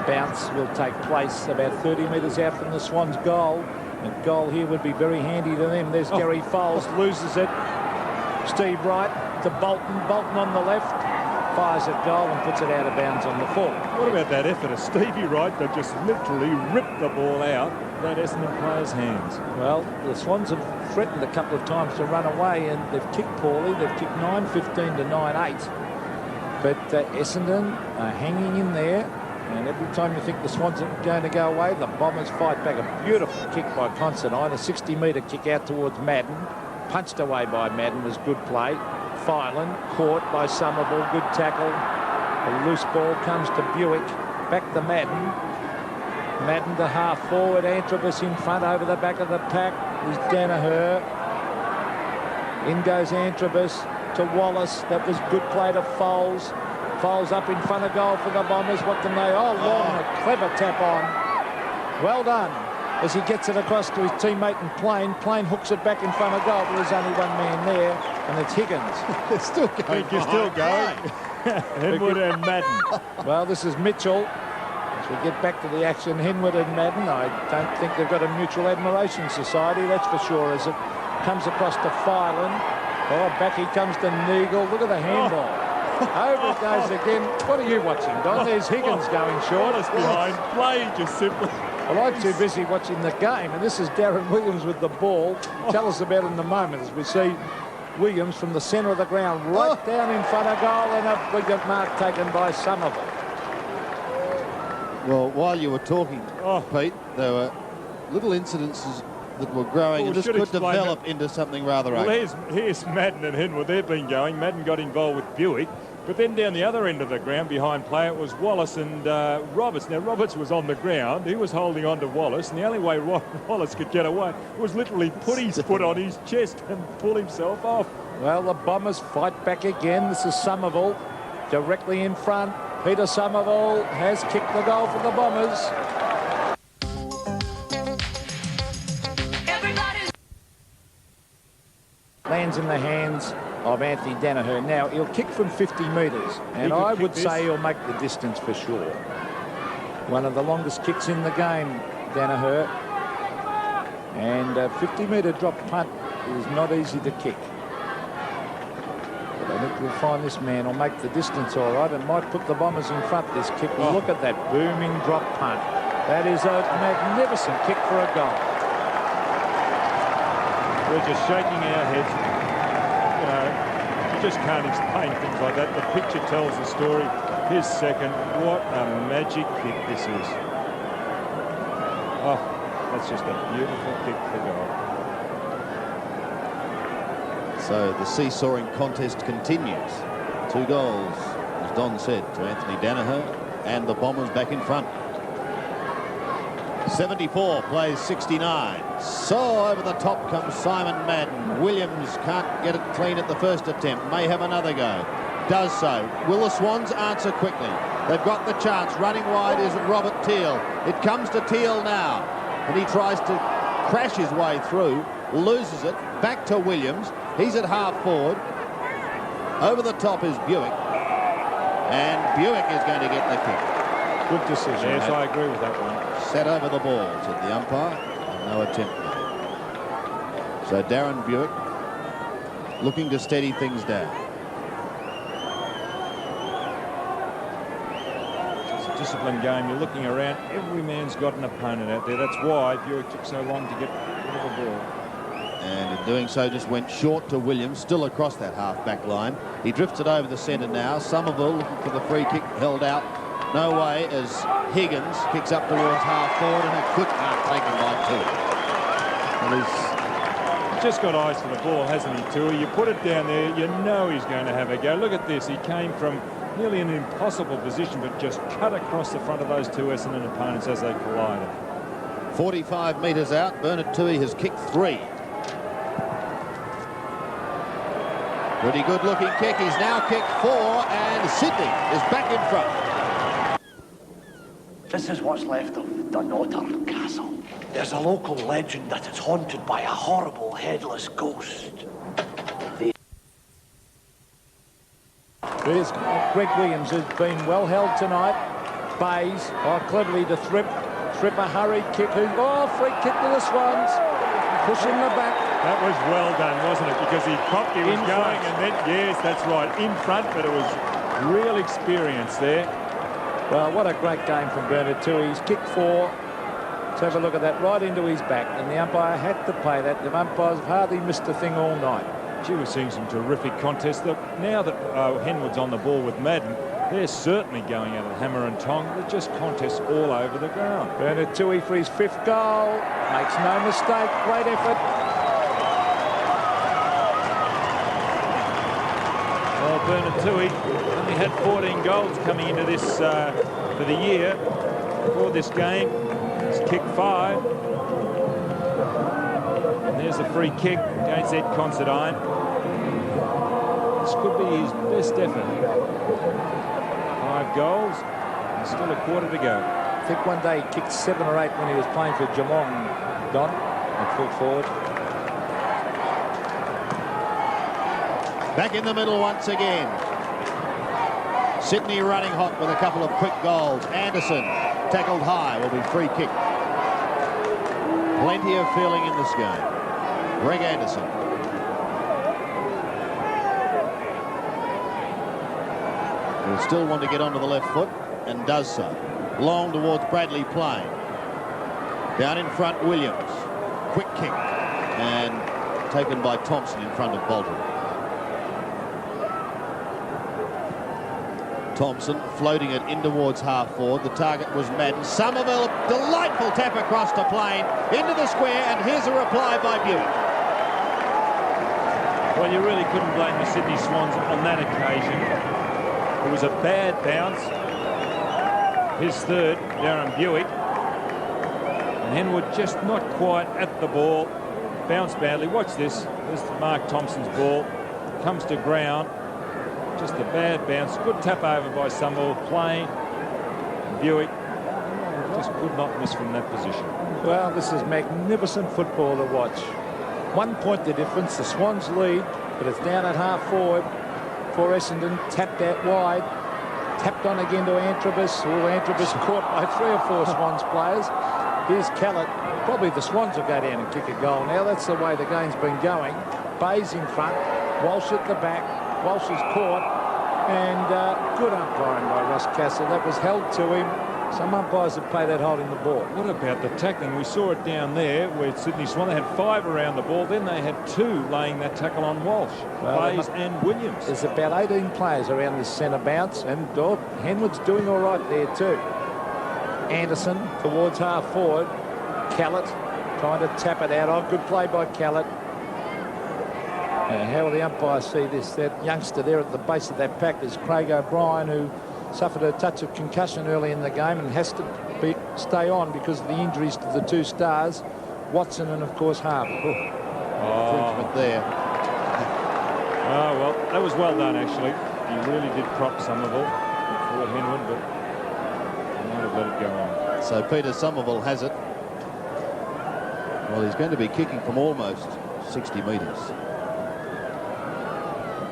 Bounce will take place about 30 metres out from the Swans' goal. A goal here would be very handy to them. There's Gary Foles, loses it. Steve Wright to Bolton. Bolton on the left, fires at goal and puts it out of bounds on the full. What about that effort of Stevie Wright that just literally ripped the ball out that Essendon player's hands? Well, the Swans have threatened a couple of times to run away and they've kicked poorly. They've kicked 9-15 to 9-8. But Essendon are hanging in there. And every time you think the Swans are going to go away, the Bombers fight back. A beautiful kick by Considine, a 60-metre kick out towards Madden. Punched away by Madden was good play. Filan caught by Somerville, good tackle. A loose ball comes to Buick. Back to Madden. Madden to half forward. Antrobus in front over the back of the pack is Danaher. In goes Antrobus to Wallace. That was good play to Foles. Foles up in front of goal for the Bombers. What can they... Oh, long, a clever tap on. Well done. As he gets it across to his teammate in Plain. Plain hooks it back in front of goal, but there's only one man there, and it's Higgins. They're still going. You're still going. Henwood and Madden. Well, this is Mitchell. As we get back to the action, Henwood and Madden. I don't think they've got a mutual admiration society, that's for sure, as it comes across to Filan. Oh, back he comes to Neagle. Look at the handball. Over it goes again. What are you watching, Don? There's Higgins going short. Wallace behind. Play just simply. Well, I'm too busy watching the game, and this is Darren Williams with the ball. Tell us about it in a moment as we see Williams from the centre of the ground right down in front of goal, and a brilliant mark taken by Somerville. Well, while you were talking, Pete, there were little incidences that were growing and this could develop into something rather ugly. Well, here's Madden and Henwood. They've been going. Madden got involved with Buick. But then down the other end of the ground behind play, it was Wallace and Roberts. Now, Roberts was on the ground. He was holding on to Wallace. And the only way Wallace could get away was literally put his foot on his chest and pull himself off. Well, the Bombers fight back again. This is Somerville directly in front. Peter Somerville has kicked the goal for the Bombers. Lands in the hands of Anthony Danaher. Now, he'll kick from 50 metres, and I would say he'll make the distance for sure. One of the longest kicks in the game, Danaher. And a 50-metre drop punt is not easy to kick. But I think we'll find this man will make the distance all right and might put the Bombers in front this kick. Look at that booming drop punt. That is a magnificent kick for a goal. We're just shaking our heads. You know, you just can't explain things like that. The picture tells the story. His second. What a magic kick this is. Oh, that's just a beautiful kick for goal. So the seesawing contest continues. 2 goals, as Don said, to Anthony Danaher, and the Bombers back in front. 74 plays 69. So over the top comes Simon Madden. Williams can't get it clean at the first attempt. May have another go. Does so. Will the Swans answer quickly? They've got the chance. Running wide is Robert Teal. It comes to Teal now. And he tries to crash his way through. Loses it. Back to Williams. He's at half forward. Over the top is Buick. And Buick is going to get the kick. Good decision. Yes, I agree with that one. Set over the ball, said the umpire. And no attempt made. So Darren Buick looking to steady things down. It's a disciplined game. You're looking around. Every man's got an opponent out there. That's why Buick took so long to get rid of the ball. And in doing so just went short to Williams, still across that half-back line. He drifts it over the centre now. Somerville looking for the free kick, held out. No way as Higgins kicks up towards half forward and a quick mark taken by Tua. And He's just got eyes for the ball, hasn't he, Tua? You put it down there, you know he's going to have a go. Look at this. He came from nearly an impossible position, but just cut across the front of those two Essendon opponents as they collided. 45 metres out, Bernard Toohey has kicked 3. Pretty good looking kick. He's now kicked 4, and Sydney is back in front. This is what's left of Dunnottar Castle. There's a local legend that it's haunted by a horrible headless ghost. There's Greg Williams, who's been well held tonight. Bays, cleverly to Thrip. Thrip a hurried kick. Free kick to the Swans. Push in the back. That was well done, wasn't it? Because he popped, he was In going, front. and then, yes, that's right, in front, but it was real experience there. Well, what a great game from Bernard Toohey. He's kicked 4. Let's have a look at that, right into his back. And the umpire had to pay that. The umpires have hardly missed a thing all night. Gee, we're seeing some terrific contests. Look, now that Henwood's on the ball with Madden, they're certainly going out of hammer and tong. They're just contests all over the ground. Bernard Toohey for his 5th goal. Makes no mistake. Great effort. Well, Bernard Toohey only had 14 goals coming into this for the year. For this game, he's kicked 5. And there's a free kick against Ed Considine. This could be his best effort. 5 goals, and still a quarter to go. I think one day he kicked 7 or 8 when he was playing for Geelong, Don, at full forward. Back in the middle once again. Sydney running hot with a couple of quick goals. Anderson tackled high, will be free kick. Plenty of feeling in this game. Greg Anderson. He'll still want to get onto the left foot and does so. Long towards Bradley Plain. Down in front, Williams. Quick kick and taken by Thompson in front of Bolton. Thompson floating it in towards half forward. The target was Madden. Somerville, delightful tap across to Plain into the square, and here's a reply by Buick. Well, you really couldn't blame the Sydney Swans on that occasion. It was a bad bounce. His 3rd, Darren Buick. And Henwood just not quite at the ball. Bounced badly. Watch this. This is Mark Thompson's ball. Comes to ground. Just a bad bounce. Good tap over by Somerville. Plain. Buick just could not miss from that position. Well, this is magnificent football to watch. 1 point the difference. The Swans lead, but it's down at half forward for Essendon. Tapped out wide. Tapped on again to Antrobus. Antrobus caught by 3 or 4 Swans players. Here's Callett. Probably the Swans will go down and kick a goal now. That's the way the game's been going. Bays in front. Walsh at the back. Walsh is caught. And good umpiring by Ross Castle. That was held to him. Some umpires have played that holding the ball. What about the tackling? We saw it down there where Sydney Swan, they had 5 around the ball. Then they had 2 laying that tackle on Walsh. Bays and Williams. There's about 18 players around this centre bounce, and Henwood's doing all right there too. Anderson towards half forward. Callett trying to tap it out. Oh, good play by Callett. How will the umpires see this? That youngster there at the base of that pack is Craig O'Brien, who suffered a touch of concussion early in the game and has to stay on because of the injuries to the 2 stars, Watson and, of course, Harper. Infringement there. Oh, well, that was well done, actually. He really did prop Somerville for Henwood, but he might have let it go on. So Peter Somerville has it. Well, he's going to be kicking from almost 60 metres.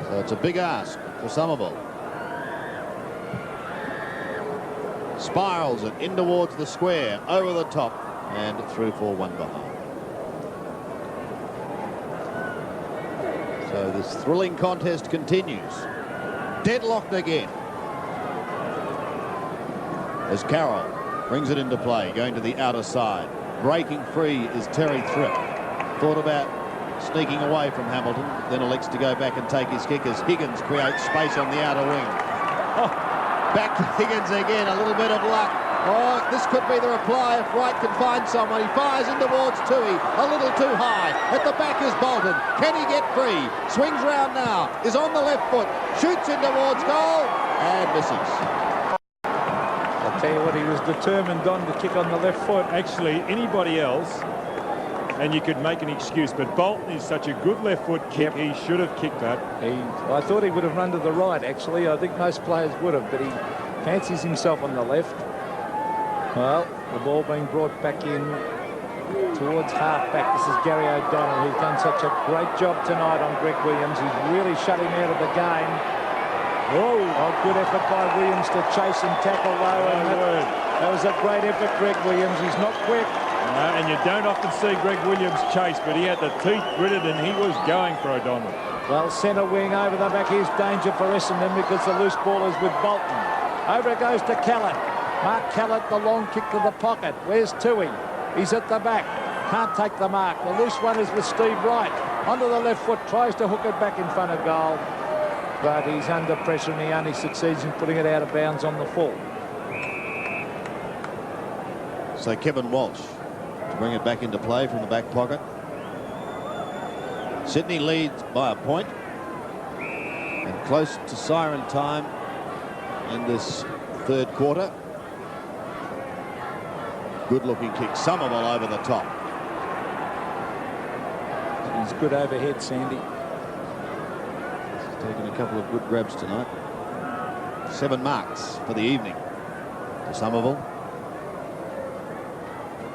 So it's a big ask for Somerville. Spirals it in towards the square, over the top, and through for 1 behind. So this thrilling contest continues. Deadlocked again. As Carroll brings it into play, going to the outer side. Breaking free is Terry Thrip. Thought about sneaking away from Hamilton, then elects to go back and take his kick as Higgins creates space on the outer wing. Oh, back to Higgins again, a little bit of luck. Oh, this could be the reply if Wright can find someone. He fires in towards Toohey, a little too high. At the back is Bolton. Can he get free? Swings round now, is on the left foot, shoots in towards goal, and misses. I'll tell you what, he was determined on to kick on the left foot. Actually, anybody else, and you could make an excuse, but Bolton is such a good left foot kick, he should have kicked that. I thought he would have run to the right, actually. I think most players would have, but he fancies himself on the left. Well, the ball being brought back in towards half-back. This is Gary O'Donnell, who's done such a great job tonight on Greg Williams. He's really shut him out of the game. Oh, good effort by Williams to chase and tackle low. That was a great effort, Greg Williams. He's not quick. And you don't often see Greg Williams chase, but he had the teeth gritted and he was going for O'Donnell. Well, centre wing over the back. Here's danger for Essendon because the loose ball is with Bolton. Over it goes to Callett. Mark Callett, the long kick to the pocket. Where's Tui? He's at the back. Can't take the mark. The loose one is with Steve Wright. Onto the left foot. Tries to hook it back in front of goal. But he's under pressure and he only succeeds in putting it out of bounds on the full. So Kevin Walsh to bring it back into play from the back pocket. Sydney leads by a point and close to siren time in this third quarter. Good looking kick. Somerville over the top. He's good overhead, Sandy. He's taken a couple of good grabs tonight. 7 marks for the evening to Somerville.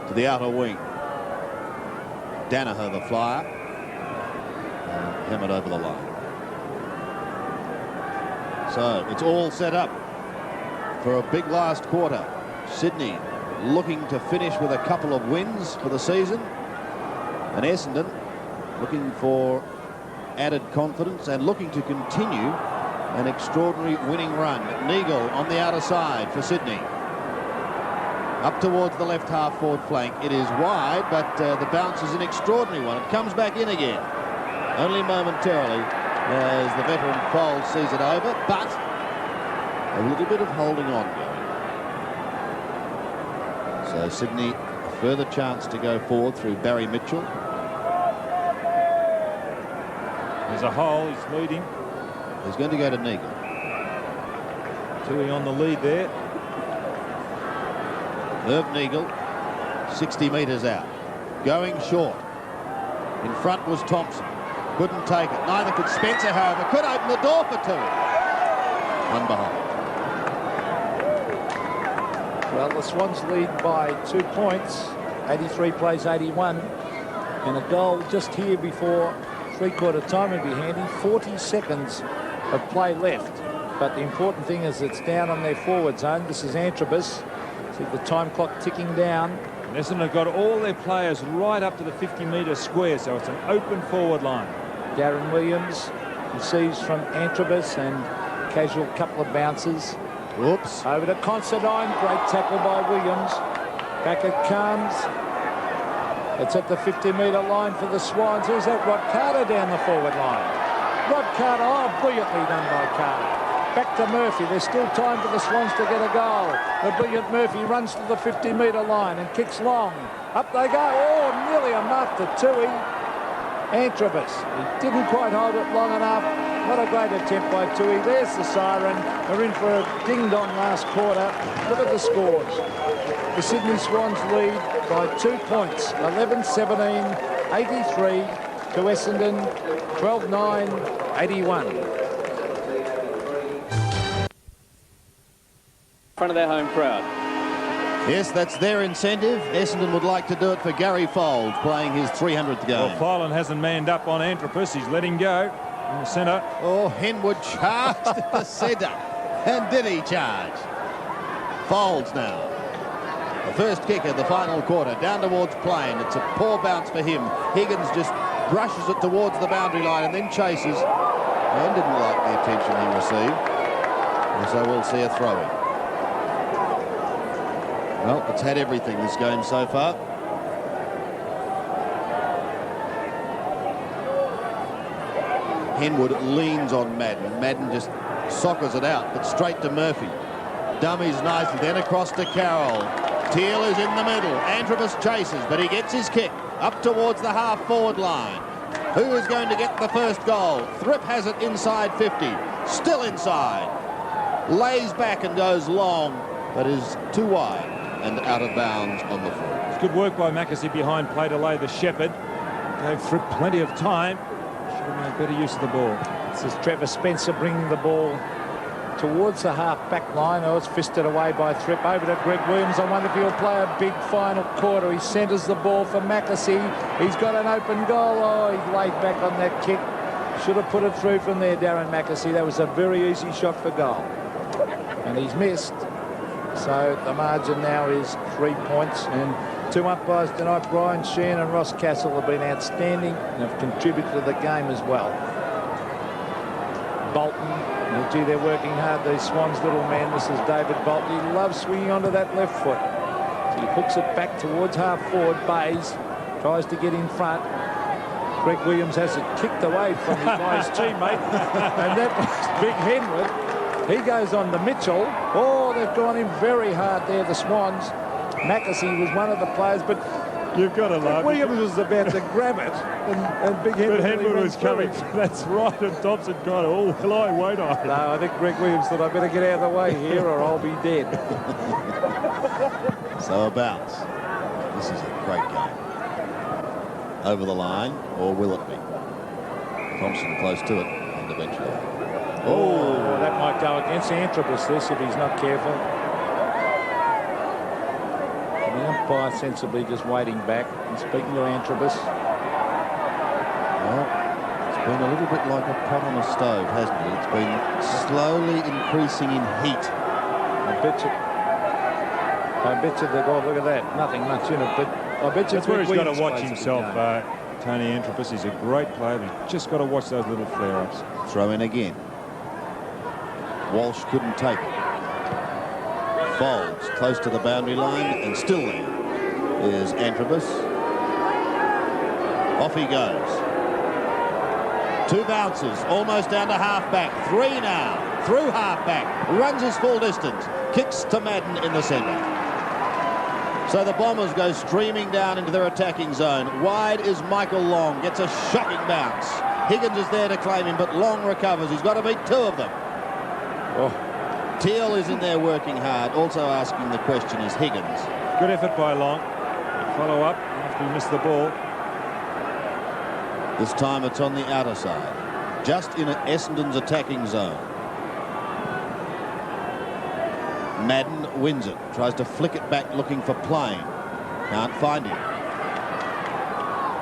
To the outer wing. Danaher, the flyer. And hammered over the line. So it's all set up for a big last quarter. Sydney looking to finish with a couple of wins for the season. And Essendon looking for added confidence and looking to continue an extraordinary winning run. Neagle on the outer side for Sydney. Up towards the left half forward flank. It is wide, but the bounce is an extraordinary one. It comes back in again. Only momentarily as the veteran Fold sees it over, but a little bit of holding on going. So Sydney, a further chance to go forward through Barry Mitchell. There's a hole, he's leading. He's going to go to Neagle. Tui on the lead there. Irv Neagle, 60 metres out. Going short. In front was Thompson. Couldn't take it. Neither could Spencer, however. Could open the door for Tui. One behind. Well, the Swans lead by 2 points. 83 plays 81. And a goal just here before three-quarter time would be handy. 40 seconds of play left. But the important thing is it's down on their forward zone. This is Antrobus. See the time clock ticking down. Essendon have got all their players right up to the 50-metre square, so it's an open forward line. Darren Williams receives from Antrobus and casual couple of bounces. Whoops. Over to Considine. Great tackle by Williams. Back it comes. It's at the 50-metre line for the Swans. Who's that? Rod Carter down the forward line. Rod Carter, oh, brilliantly done by Carter. Back to Murphy. There's still time for the Swans to get a goal. The brilliant Murphy runs to the 50-metre line and kicks long. Up they go. Oh, nearly a mark to Tui. Antrobus. He didn't quite hold it long enough. What a great attempt by Tui. There's the siren. We're in for a ding-dong last quarter. Look at the scores. The Sydney Swans lead by 2 points. 11-17, 83 to Essendon, 12-9, 81. In front of their home crowd. Yes, that's their incentive. Essendon would like to do it for Gary Fold, playing his 300th game. Well, Folan hasn't manned up on Antrobus. He's letting go in the centre. Oh, Henwood charged at the centre. And did he charge? Folds now. The first kick of the final quarter, down towards Plain. It's a poor bounce for him. Higgins just brushes it towards the boundary line and then chases. And didn't like the attention he received. And so we'll see a throw-in. Well, it's had everything this game so far. Henwood leans on Madden. Madden just soccers it out, but straight to Murphy. Dummies nicely, then across to Carroll. Teal is in the middle. Antrobus chases, but he gets his kick up towards the half-forward line. Who is going to get the first goal? Thrip has it inside 50. Still inside. lays back and goes long, but is too wide and out of bounds on the full. It's good work by Mackesy behind play to lay the shepherd. Gave Fripp plenty of time. Should have made better use of the ball. This is Trevor Spencer bringing the ball towards the half-back line. Oh, it's fisted away by Thripp. Over to Greg Williams. I wonder if he'll play a big final quarter. He centres the ball for Mackesy. He's got an open goal. Oh, he's laid back on that kick. Should have put it through from there, Darren Mackesy. That was a very easy shot for goal. And he's missed. So the margin now is 3 points. And two umpires tonight, Brian Sheehan and Ross Castle, have been outstanding and have contributed to the game as well. Bolton, well, gee, they're working hard, these Swans. Little man, this is David Bolton. He loves swinging onto that left foot. So he hooks it back towards half forward. Bays tries to get in front. Greg Williams has it kicked away from him by his teammate. And that was Big Henwood. He goes on to Mitchell. Oh, they've gone in very hard there, the Swans. Mackesy was one of the players, but you've got to laugh. Williams was about to grab it, and Big Henwood, but Henwood was coming. That's right, and Thompson got it. Oh, will I wait on it? No, I think Greg Williams thought, I better get out of the way here or I'll be dead. So a bounce. This is a great game. Over the line, or will it be? Thompson close to it, and eventually. Oh, that might go against Antrobus, this, if he's not careful. The umpire sensibly just waiting back and speaking to Antrobus. Well, it's been a little bit like a pot on a stove, hasn't it? It's been slowly increasing in heat. I bet you that, oh, look at that, nothing much in it, but I bet you that's where he's got to watch himself, Tony Antrobus. He's a great player, but he's just got to watch those little flare-ups. Throw in again. Walsh couldn't take it. Folds close to the boundary line, and still there is Antrobus. Off he goes. Two bounces, almost down to half-back. Three now, through half-back. Runs his full distance. Kicks to Madden in the centre. So the Bombers go streaming down into their attacking zone. Wide is Michael Long. Gets a shocking bounce. Higgins is there to claim him, but Long recovers. He's got to beat two of them. Oh. Teal is in there working hard. Also asking the question is Higgins. Good effort by Long. Follow up after he missed the ball. This time it's on the outer side. Just in Essendon's attacking zone. Madden wins it. Tries to flick it back looking for Plain. Can't find him.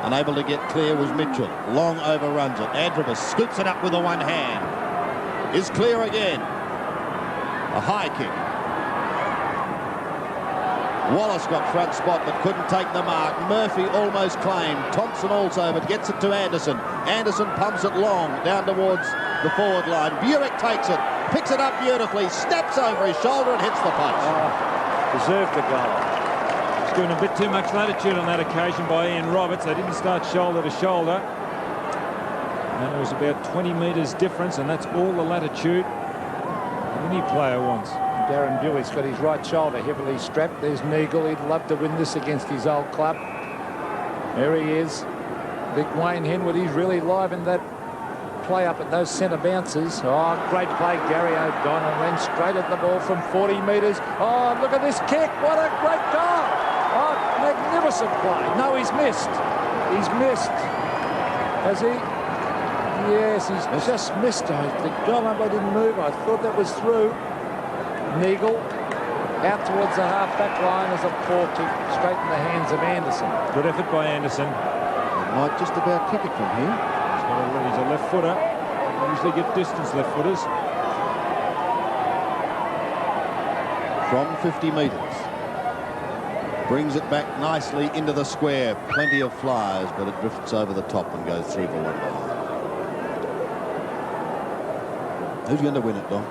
Unable to get clear was Mitchell. Long overruns it. Antrobus scoops it up with the one hand. Is clear again. A high kick. Wallace got front spot but couldn't take the mark. Murphy almost claimed. Thompson also, but gets it to Anderson. Anderson pumps it long down towards the forward line. Burek takes it, picks it up beautifully, snaps over his shoulder and hits the post. Deserved the goal. He's given a bit too much latitude on that occasion by Ian Roberts. They didn't start shoulder to shoulder. And it was about 20 metres difference, and that's all the latitude any player wants. Darren Buick's got his right shoulder heavily strapped. There's Neagle. He'd love to win this against his old club. There he is. Big Wayne Henwood. He's really livened that play up at those centre bounces. Oh, great play. Gary O'Donnell ran straight at the ball from 40 metres. Oh, look at this kick. What a great goal. Oh, magnificent play. No, he's missed. He's missed. Has he? Yes, he's just missed. The goal umpire didn't move. I thought that was through. Neagle out towards the half-back line as a poor kick straight in the hands of Anderson. Good effort by Anderson. Might just about kick it from here. He's a left footer. Usually get distance left footers. From 50 metres. Brings it back nicely into the square. Plenty of flyers, but it drifts over the top and goes through for one behind. Who's going to win it, Don?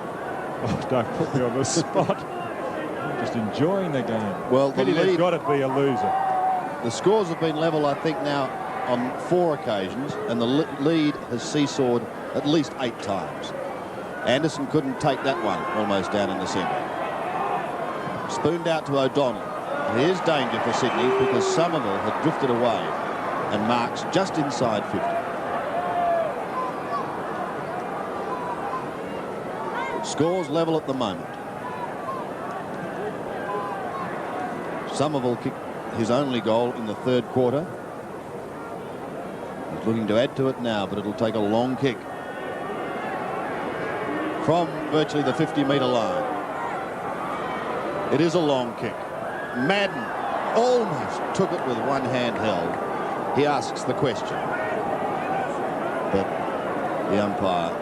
Oh, don't put me on the spot. I'm just enjoying the game. Well, the lead lead, got to be a loser. The scores have been level, I think, now on 4 occasions, and the lead has seesawed at least 8 times. Anderson couldn't take that one, almost down in the centre. Spooned out to O'Donnell. Here's danger for Sydney because Somerville had drifted away and marks just inside 50. Scores level at the moment. Somerville kicked his only goal in the third quarter. He's looking to add to it now, but it'll take a long kick from virtually the 50-metre line. It is a long kick. Madden almost took it with one hand held. He asks the question, but the umpire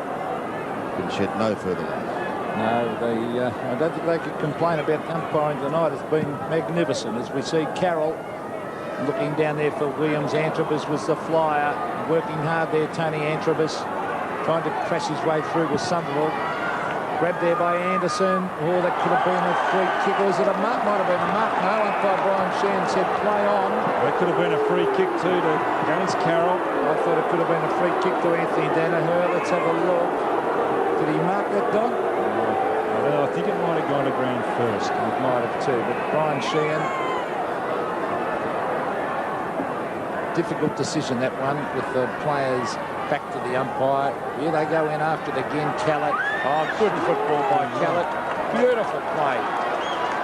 can shed no further light. No, I don't think they could complain about umpiring tonight. It's been magnificent as we see Carroll looking down there for Williams. Antrobus was the flyer, working hard there, Tony Antrobus, trying to crash his way through with Somerville. Grabbed there by Anderson. Oh, that could have been a free kick. Or was it a mark? Might have been a mark. No, umpire Brian Sheehan said play on. That could have been a free kick too to against Carroll. I thought it could have been a free kick to Anthony Danaher. Let's have a look. Did he mark that, Don? I think it might have gone to ground first. It might have too, but Brian Sheehan, difficult decision that one with the players back to the umpire. Here they go in after it again. Callett. Oh, good football by Callett. Beautiful play.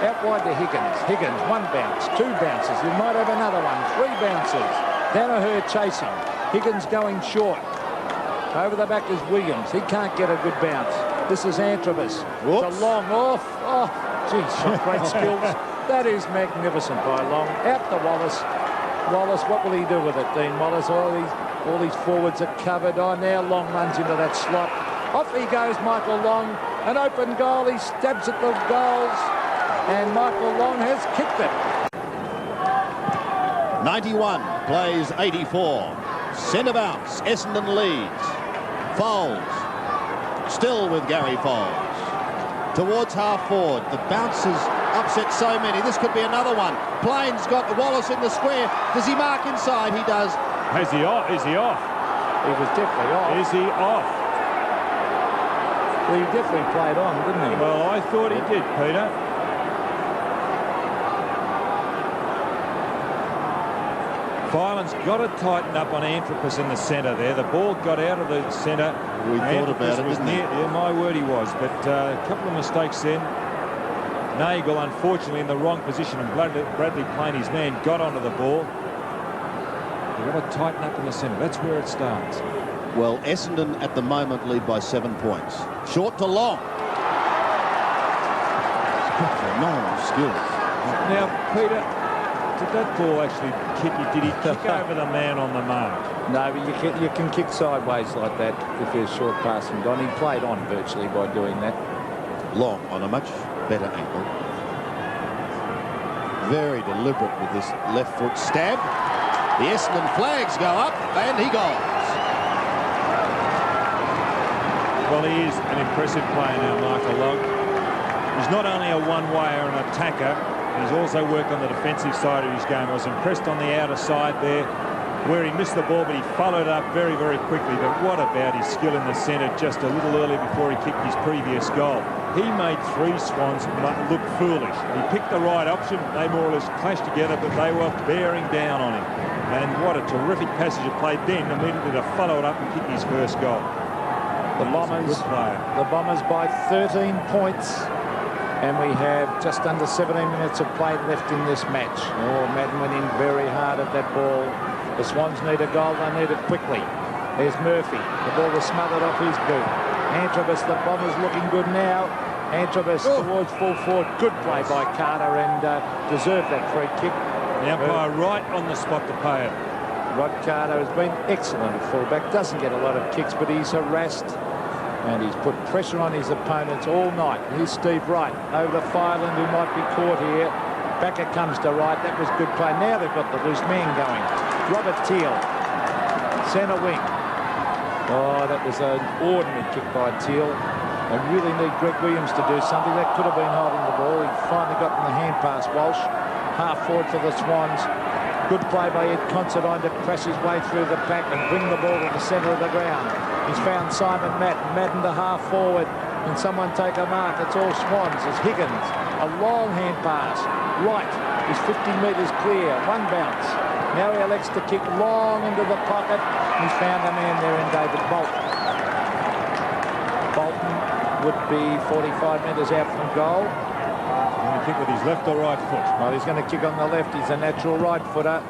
Out wide to Higgins. Higgins, one bounce, two bounces. You might have another one. Three bounces. Danaher chasing. Higgins going short. Over the back is Williams. He can't get a good bounce. This is Antrobus. It's a long off. Oh, geez, great skills. That is magnificent by Long. Out to Wallace. Wallace, what will he do with it, Dean Wallace? All these forwards are covered. Oh, now Long runs into that slot. Off he goes, Michael Long. An open goal. He stabs at the goals. And Michael Long has kicked it. 91 plays 84. Centre bounce. Essendon leads. Foles. Still with Gary Foles. Towards half forward. The bounce has upset so many. This could be another one. Plain's got Wallace in the square. Does he mark inside? He does. Is he off? Is he off? He was definitely off. Is he off? Well, he definitely played on, didn't he? Well, I thought he did, Peter. Filan's got to tighten up on Antrobus in the centre there. The ball got out of the centre. We thought about it, didn't he? Yeah, my word, he was. But a couple of mistakes then. Nagel, unfortunately, in the wrong position, and Bradley Plain, his man, got onto the ball. They've got to tighten up in the centre. That's where it starts. Well, Essendon at the moment lead by 7 points. Short to Long. Phenomenal skills. Now, Peter, did that ball actually kick you? Did he kick over the man on the mark? No, but you can kick sideways like that if you're short passing. Don, he played on virtually by doing that. Long on a much better angle. Very deliberate with this left foot stab. The Essendon flags go up and he goes. Well, he is an impressive player now, Michael Long. He's not only a one-wayer and attacker, he's also worked on the defensive side of his game. I was impressed on the outer side there where he missed the ball, but he followed up very, very quickly. But what about his skill in the centre just a little early before he kicked his previous goal? He made three Swans look foolish. He picked the right option. They more or less clashed together, but they were bearing down on him. And what a terrific passage of play then, immediately to follow it up and kick his first goal. The Bombers by 13 points. And we have just under 17 minutes of play left in this match. Oh, Madden went in very hard at that ball. The Swans need a goal. They need it quickly. There's Murphy. The ball was smothered off his boot. Antrobus, the Bombers looking good now. Antrobus towards full forward. Good play by Carter and deserved that free kick. The umpire right on the spot to pay it. Rod Carter has been excellent at fullback. Doesn't get a lot of kicks, but he's harassed. And he's put pressure on his opponents all night. Here's Steve Wright over to Fireland, who might be caught here. Backer comes to Wright. That was good play. Now they've got the loose man going. Robert Teal, centre wing. Oh, that was an ordinary kick by Teal. They really need Greg Williams to do something. That could have been holding the ball. He finally got in the hand pass. Walsh, half forward for the Swans. Good play by Ed Considine to crash his way through the pack and bring the ball to the centre of the ground. He's found Simon Madden. Madden to half forward. Can someone take a mark? It's all Swans. It's Higgins. A long hand pass. Wright is 50 metres clear. One bounce. Now he elects to kick long into the pocket. He's found a man there in David Bolton. Bolton would be 45 metres out from goal. Going to kick with his left or right foot? Well, he's going to kick on the left. He's a natural right footer.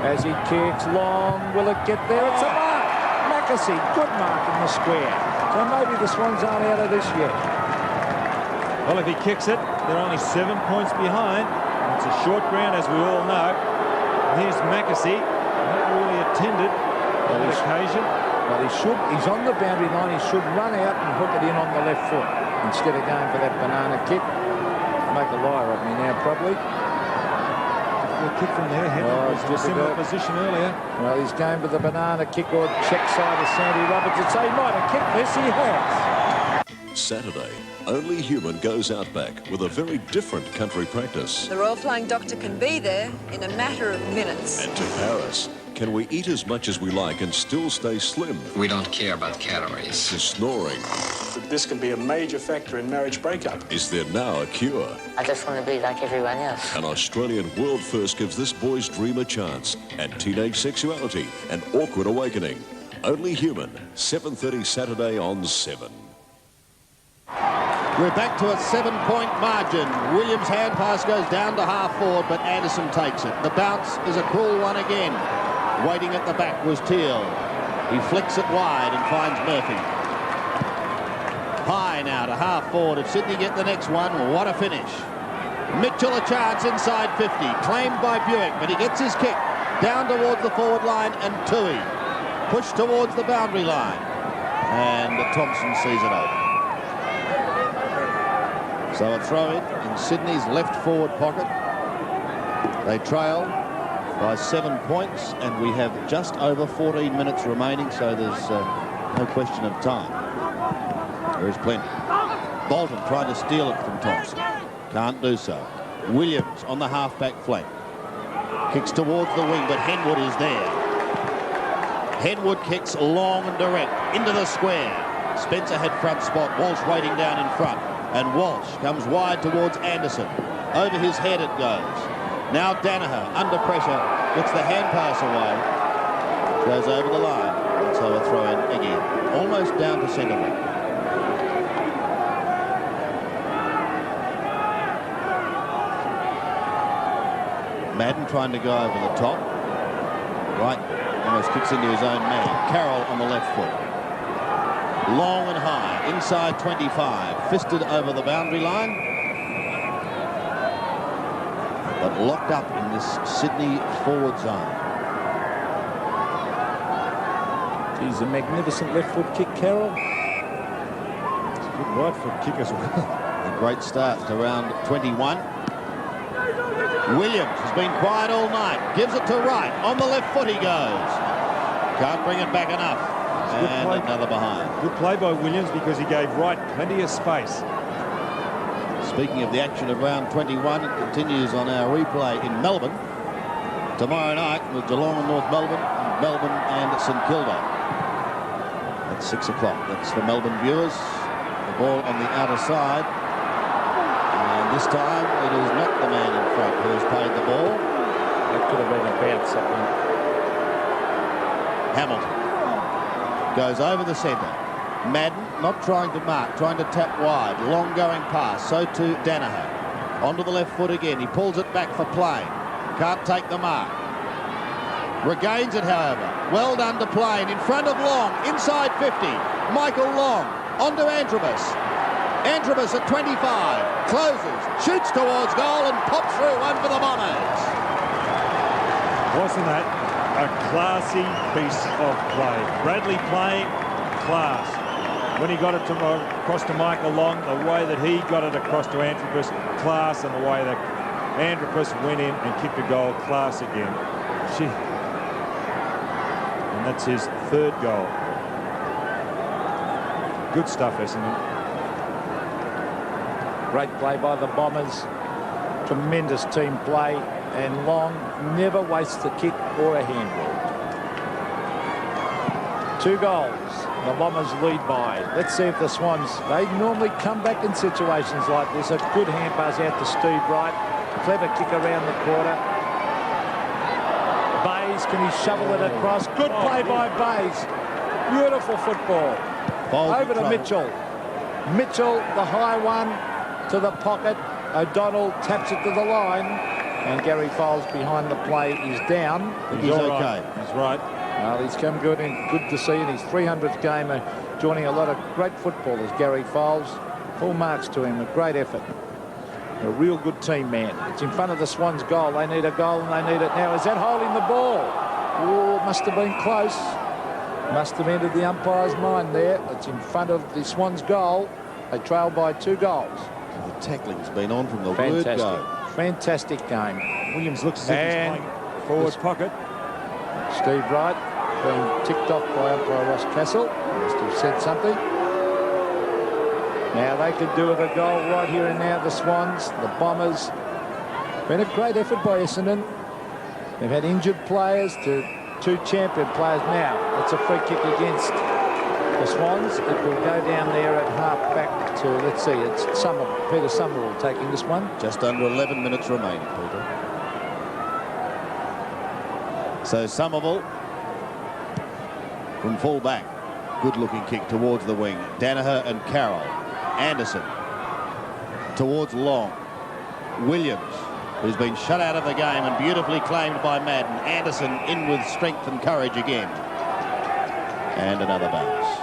As he kicks long, will it get there? It's a mark. Mackesy, good mark in the square. So maybe the Swans aren't out of this yet. Well, if he kicks it, they're only 7 points behind. It's a short ground, as we all know. And here's Mackesy, not really attended on that occasion. Well, he's on the boundary line. He should run out and hook it in on the left foot instead of going for that banana kick. Make a liar of me now, probably. The kick from there, Henry was in a similar position earlier. Well, he's going for the banana kick or check side of Sandy Roberts. It's he might have kicked this. He has. Saturday, Only Human goes outback with a very different country practice. The Royal Flying Doctor can be there in a matter of minutes. And to Paris, can we eat as much as we like and still stay slim? We don't care about calories. To snoring. This can be a major factor in marriage breakup. Is there now a cure? I just want to be like everyone else. An Australian world first gives this boy's dream a chance. And teenage sexuality, an awkward awakening. Only Human, 7:30 Saturday on 7. We're back to a 7-point margin. Williams' hand pass goes down to half forward, but Anderson takes it. The bounce is a cruel one again. Waiting at the back was Teal. He flicks it wide and finds Murphy. High now to half forward. If Sydney get the next one, what a finish. Mitchell a chance inside 50. Claimed by Buick, but he gets his kick down towards the forward line, and Tui pushed towards the boundary line. And Thompson sees it open. So a throw in Sydney's left forward pocket. They trail by 7 points, and we have just over 14 minutes remaining, so there's no question of time. There is plenty. Bolton trying to steal it from Thompson. Can't do so. Williams on the half-back flank. Kicks towards the wing, but Henwood is there. Henwood kicks long and direct into the square. Spencer had front spot. Walsh waiting down in front. And Walsh comes wide towards Anderson. Over his head it goes. Now Danaher under pressure gets the hand pass away. Goes over the line. And so a throw in again. Almost down to centre back. Madden trying to go over the top. Right. Almost kicks into his own man. Carroll on the left foot. Long and high, inside 25, fisted over the boundary line, but locked up in this Sydney forward zone. He's a magnificent left foot kick, Carroll. It's a good right foot kick as well. A great start to round 21. Williams has been quiet all night, gives it to Wright, on the left foot he goes. Can't bring it back enough. And another behind. Good play by Williams because he gave Wright plenty of space. Speaking of the action of round 21, it continues on our replay in Melbourne. Tomorrow night with Geelong and North Melbourne, Melbourne and St Kilda. At 6 o'clock. That's for Melbourne viewers. The ball on the outer side. And this time it is not the man in front who has played the ball. That could have been a bounce, that one. Hamilton. Goes over the centre. Madden not trying to mark, trying to tap wide. Long going pass. So to Danaher. Onto the left foot again. He pulls it back for Plain. Can't take the mark. Regains it, however. Well done to Plain. In front of Long. Inside 50. Michael Long. Onto Androbus. Androbus at 25. Closes. Shoots towards goal and pops through one for the Bombers. Wasn't that a classy piece of play? Bradley playing class. When he got it across to Michael Long, the way that he got it across to Androbus, class, and the way that Androbus went in and kicked a goal, class again. And that's his third goal. Good stuff, Essendon. Great play by the Bombers. Tremendous team play. And Long never wastes a kick or a handball. 2 goals. The Bombers lead by. Let's see if the Swans, they normally come back in situations like this. A good hand pass out to Steve Wright. Clever kick around the quarter. Bays, can he shovel it across? Good play by Bays. Beautiful football. Over to Mitchell. Mitchell, the high one to the pocket. O'Donnell taps it to the line. And Gary Foles behind the play is down. He's okay. He's right. Well, he's come good and good to see in his 300th game, joining a lot of great footballers. Gary Foles, full marks to him, a great effort. A real good team man. It's in front of the Swans' goal. They need a goal and they need it now. Is that holding the ball? Oh, must have been close. Must have entered the umpire's mind there. It's in front of the Swans' goal. They trail by 2 goals. The tackling's been on from the word go. Fantastic game. Williams looks as if he's playing forward pocket. Steve Wright being ticked off by umpire Ross Castle. Must have said something. Now they could do with a goal right here and now, the Swans, the Bombers. Been a great effort by Essendon. They've had injured players to 2 champion players. Now it's a free kick against the Swans. It will go down there at half back to, let's see, it's Peter Somerville taking this one. Just under 11 minutes remaining, Peter. So Somerville from full back. Good looking kick towards the wing. Danaher and Carroll. Anderson towards Long. Williams, who's been shut out of the game and beautifully claimed by Madden. Anderson in with strength and courage again. And another bounce.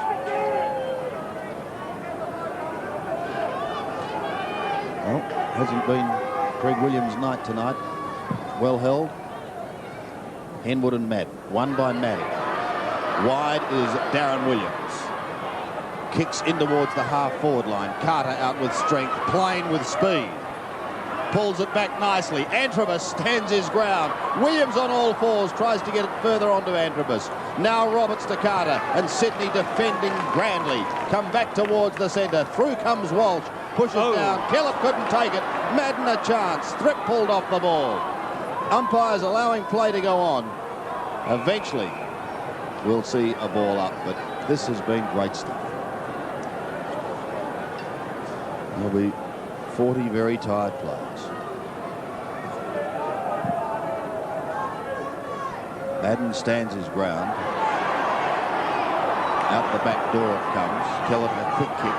Well, hasn't been Greg Williams' night tonight. Well held. Henwood and Madden. Won by Madden. Wide is Darren Williams. Kicks in towards the half-forward line. Carter out with strength. Plain with speed. Pulls it back nicely. Antrobus stands his ground. Williams on all fours tries to get it further onto Antrobus. Now Roberts to Carter. And Sydney defending grandly. Come back towards the centre. Through comes Walsh. Pushes down. Kellett couldn't take it. Madden a chance. Thripp pulled off the ball. Umpires allowing play to go on. Eventually, we'll see a ball up. But this has been great stuff. There'll be 40 very tired players. Madden stands his ground. Out the back door it comes. Kellett a quick kick.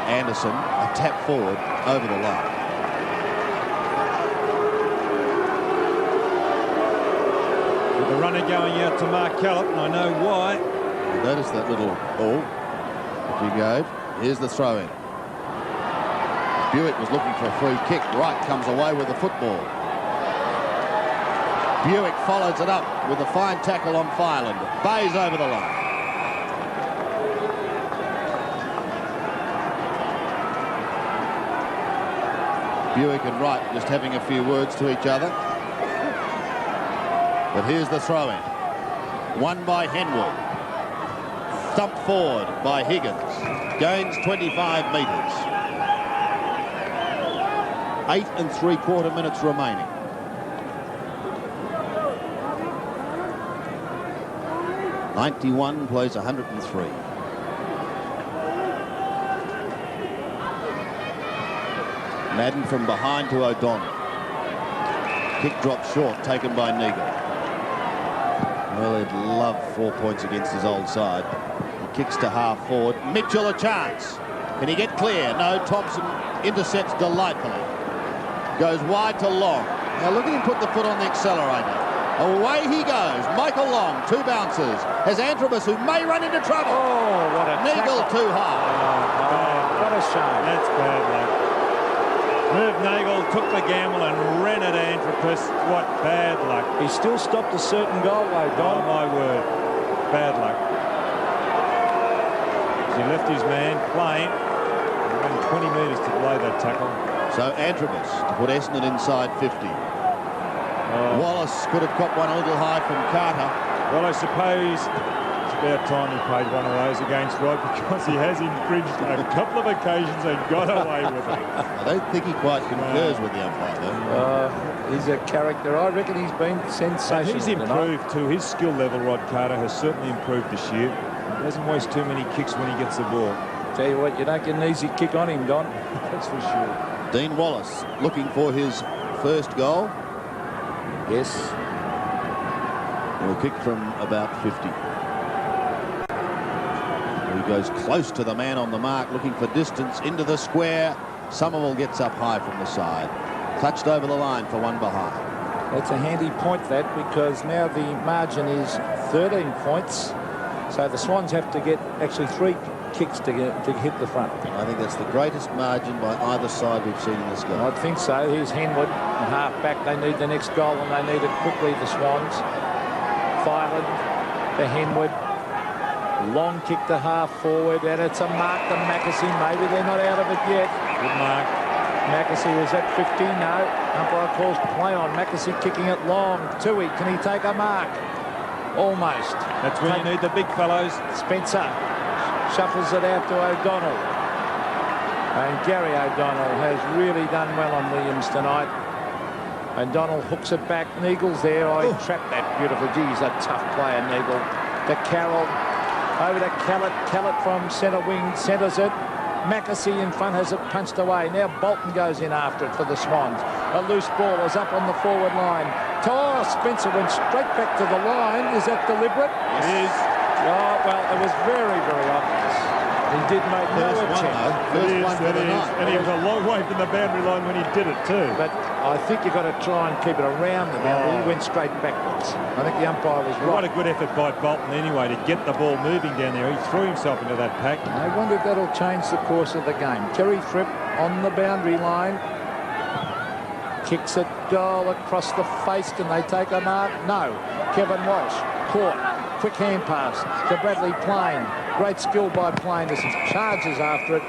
Anderson a tap forward over the line. With the runner going out to Mark Kellett, and I know why. Notice that little ball. If you go, here's the throw-in. Buick was looking for a free kick. Wright comes away with the football. Buick follows it up with a fine tackle on Fireland. Bayes over the line. Buick and Wright just having a few words to each other. But here's the throw-in. Won by Henwood. Thumped forward by Higgins. Gains 25 metres. 8 3/4 minutes remaining. '91 plays 103. Madden from behind to O'Donnell. Kick dropped short, taken by Neagle. Well, he'd love 4 points against his old side. He kicks to half forward. Mitchell a chance. Can he get clear? No, Thompson intercepts delightfully. Goes wide to Long. Now look at him put the foot on the accelerator. Away he goes. Michael Long, 2 bounces. Has Antrobus, who may run into trouble. Oh, what a Neagle tackle. too high. Oh, what a shame. That's bad luck. Merv Nagel took the gamble and ran at Antrobus. What bad luck. He still stopped a certain goal, though, Don. Oh, my word. Bad luck. He left his man playing. He ran 20 metres to blow that tackle. So Antrobus to put Essendon inside 50. Wallace could have got one a little high from Carter. Well, I suppose it's about time he played one of those against Rod, because he has infringed a couple of occasions and got away with it. I don't think he quite concurs with the umpire, though. He's a character. I reckon he's been sensational. He's improved too. His skill level, Rod Carter, has certainly improved this year. He doesn't waste too many kicks when he gets the ball. Tell you what, you don't get an easy kick on him, Don. That's for sure. Dean Wallace looking for his first goal. Yes. He'll kick from about 50. who goes close to the man on the mark, looking for distance into the square. Somerville gets up high from the side. Touched over the line for one behind. That's a handy point, that, because now the margin is 13 points. So the Swans have to get actually 3 kicks to hit the front. I think that's the greatest margin by either side we've seen in this game. I think so. Here's Henwood, half back. They need the next goal, and they need it quickly, the Swans. Fireland to Henwood. Long kick to half forward, and it's a mark to Mackesy. Maybe they're not out of it yet. Good mark. Mackesy is at 50. No. Umpire calls play on. Mackesy kicking it long. Tui, can he take a mark? Almost. That's when you need the big fellows. Spencer shuffles it out to O'Donnell. And Gary O'Donnell has really done well on Williams tonight. O'Donnell hooks it back. Neagle's there. Oh, he trapped that beautifully. Gee, he's a tough player, Neagle. To Carroll. Over to Callett. Callett from centre wing. Centres it. Mackesy in front has it punched away. Now Bolton goes in after it for the Swans. A loose ball is up on the forward line. Oh, Spencer went straight back to the line. Is that deliberate? It is. Oh, well, it was very, very obvious. He did make no attempt. First one for the night. And he was a long way from the boundary line when he did it too. But I think you've got to try and keep it around the boundary. He went straight backwards. I think the umpire was right. What a good effort by Bolton anyway to get the ball moving down there. He threw himself into that pack. I wonder if that'll change the course of the game. Terry Fripp on the boundary line. Kicks it, goal across the face. Can they take a mark? No. Kevin Walsh caught. Quick hand pass to Bradley Plain. Great skill by Plain as he charges after it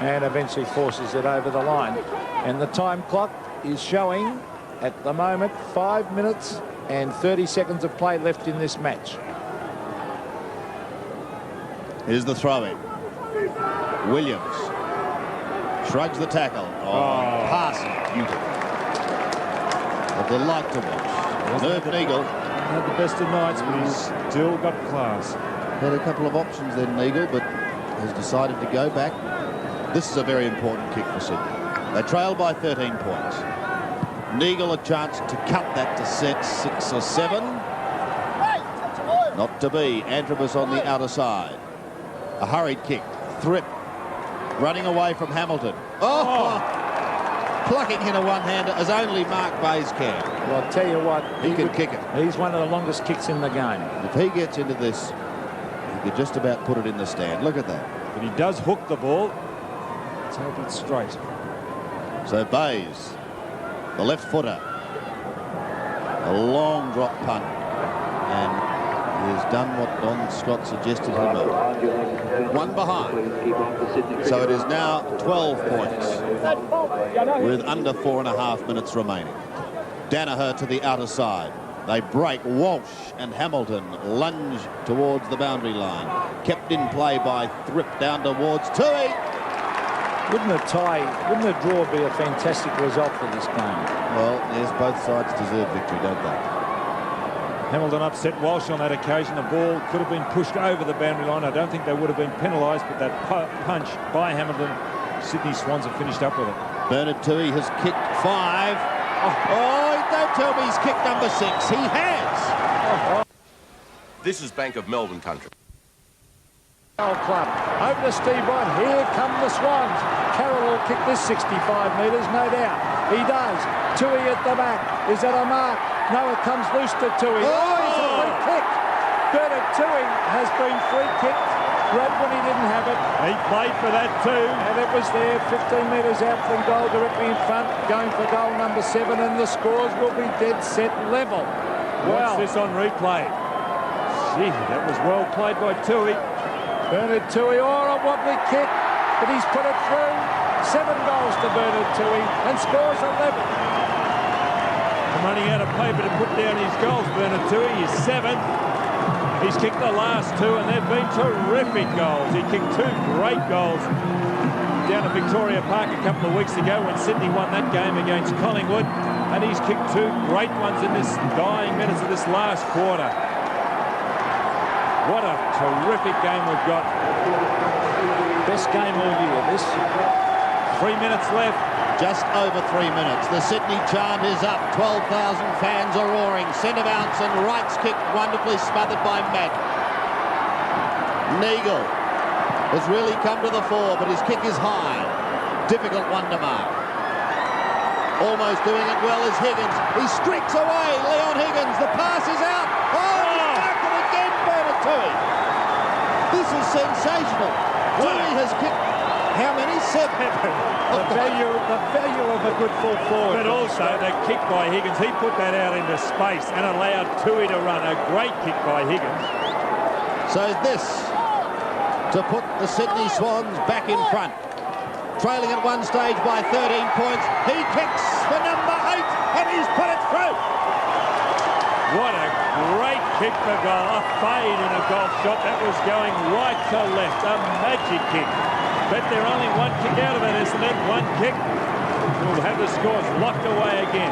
and eventually forces it over the line. And the time clock is showing at the moment 5 minutes and 30 seconds of play left in this match. Here's the throw-in. Williams shrugs the tackle. Oh, passing beautiful. A delight to watch. Nerve Neagle. Had the best of nights, but he's still got class. Had a couple of options then, Neagle, but has decided to go back. This is a very important kick for Sydney. They trail by 13 points. Neagle a chance to cut that to set 6 or 7. Not to be. Antrobus on the outer side. A hurried kick. Thripp running away from Hamilton. Oh! Plucking in a one-hander as only Mark Bayes can. Well, I'll tell you what. He can kick it. He's one of the longest kicks in the game. If he gets into this, he could just about put it in the stand. Look at that. But he does hook the ball. Let's hope it's straight. So Bayes, the left footer. A long drop punt. And he has done what Don Scott suggested he might. One behind. So it is now 12 points with under 4.5 minutes remaining. Danaher to the outer side. They break. Walsh and Hamilton lunge towards the boundary line. Kept in play by Thripp down towards Tui. Wouldn't a draw be a fantastic result for this game? Well, yes, both sides deserve victory, don't they? Hamilton upset Walsh on that occasion. The ball could have been pushed over the boundary line. I don't think they would have been penalised, but that punch by Hamilton, Sydney Swans have finished up with it. Bernard Tui has kicked 5. Oh, don't tell me he's kicked number 6. He has. This is Bank of Melbourne country. Club. Over to Steve Wright. Here come the Swans. Carroll will kick this 65 metres, no doubt. He does. Tui at the back. Is that a mark? No, it comes loose to Tui. Oh, he's a free kick. Bernard Tui has been free kicked. Right when he didn't have it. He played for that too. And it was there, 15 metres out from goal, directly in front, going for goal number 7, and the scores will be dead set level. Watch this on replay. Gee, that was well played by Tui. Bernard Tui, a wobbly kick, but he's put it through. 7 goals to Bernard Tui and scores 11. I'm running out of paper to put down his goals. Bernard Tui is 7th. He's kicked the last 2 and they've been terrific goals. He kicked 2 great goals down at Victoria Park a couple of weeks ago when Sydney won that game against Collingwood, and he's kicked 2 great ones in this dying minutes of this last quarter. What a terrific game we've got. Best game all year, this. 3 minutes left. Just over 3 minutes. The Sydney chant is up. 12,000 fans are roaring. Centre bounce and Wright's kick wonderfully smothered by Mack. Neagle has really come to the fore, but his kick is high. Difficult one to mark. Almost doing it well is Higgins. He streaks away, Leon Higgins. The pass is out. Oh, he's marked it again, Bernard Toohey. This is sensational. Toohey has kicked, how many? 7. The value of a good full forward. But also the kick by Higgins. He put that out into space and allowed Toohey to run. A great kick by Higgins. So this to put the Sydney Swans back in front. Trailing at one stage by 13 points. He kicks for number 8 and he's put it through. What a great kick for goal. A fade in a golf shot. That was going right to left. A magic kick. But they're only one kick out of it, isn't it? One kick. We'll have the scores locked away again.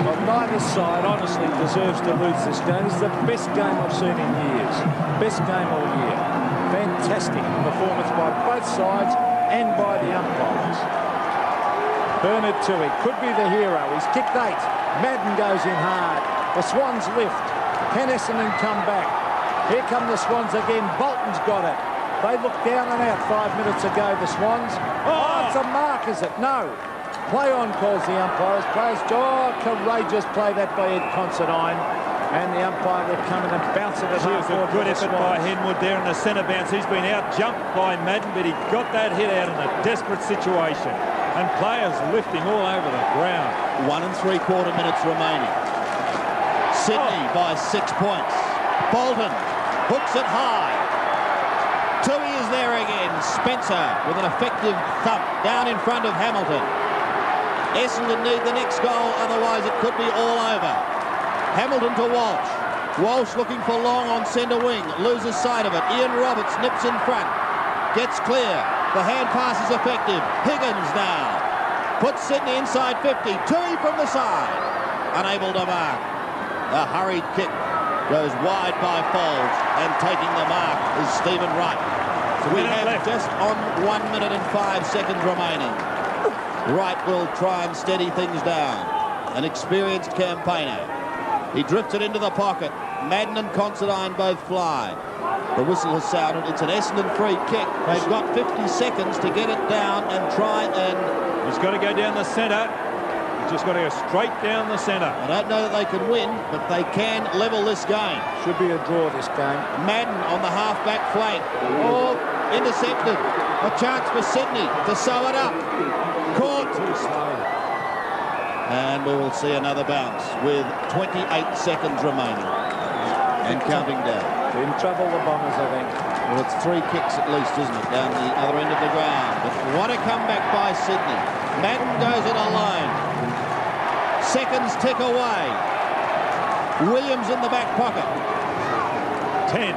Well, neither side honestly deserves to lose this game. It's the best game I've seen in years. Best game all year. Fantastic performance by both sides and by the umpires. Bernard Toohey could be the hero. He's kicked 8. Madden goes in hard. The Swans lift. Can Essendon come back? Here come the Swans again. Bolton's got it. They looked down and out 5 minutes ago, the Swans. Oh, it's a mark, is it? No. Play on, calls the umpires. Players, courageous play that by Ed Considine. And the umpire will come in and bounce it at half forward. Good effort by Henwood there in the centre bounce. He's been out-jumped by Madden, but he got that hit out in a desperate situation. And players lifting all over the ground. 1 3/4 minutes remaining. Sydney by 6 points. Bolton hooks it high. Toohey is there again. Spencer with an effective thump down in front of Hamilton. Essendon need the next goal, otherwise it could be all over. Hamilton to Walsh. Walsh looking for Long on centre wing. Loses sight of it. Ian Roberts nips in front. Gets clear. The hand pass is effective. Higgins now. Puts Sydney inside 50. Toohey from the side. Unable to mark. A hurried kick goes wide by Folds. And taking the mark is Stephen Wright. So we have just on 1 minute and 5 seconds remaining. Wright will try and steady things down. An experienced campaigner. He drifts it into the pocket. Madden and Considine both fly. The whistle has sounded. It's an Essendon free kick. They've got 50 seconds to get it down and try and... He's got to go down the centre. He's just got to go straight down the centre. I don't know that they can win, but they can level this game. Should be a draw this game. Madden on the half-back flank. Oh, intercepted. A chance for Sydney to sew it up. Caught. Too slow. And we will see another bounce with 28 seconds remaining. And counting down. In trouble, the Bombers, I think. Well, it's 3 kicks at least, isn't it, down the other end of the ground. But what a comeback by Sydney. Madden goes it alone. Seconds tick away. Williams in the back pocket. 10.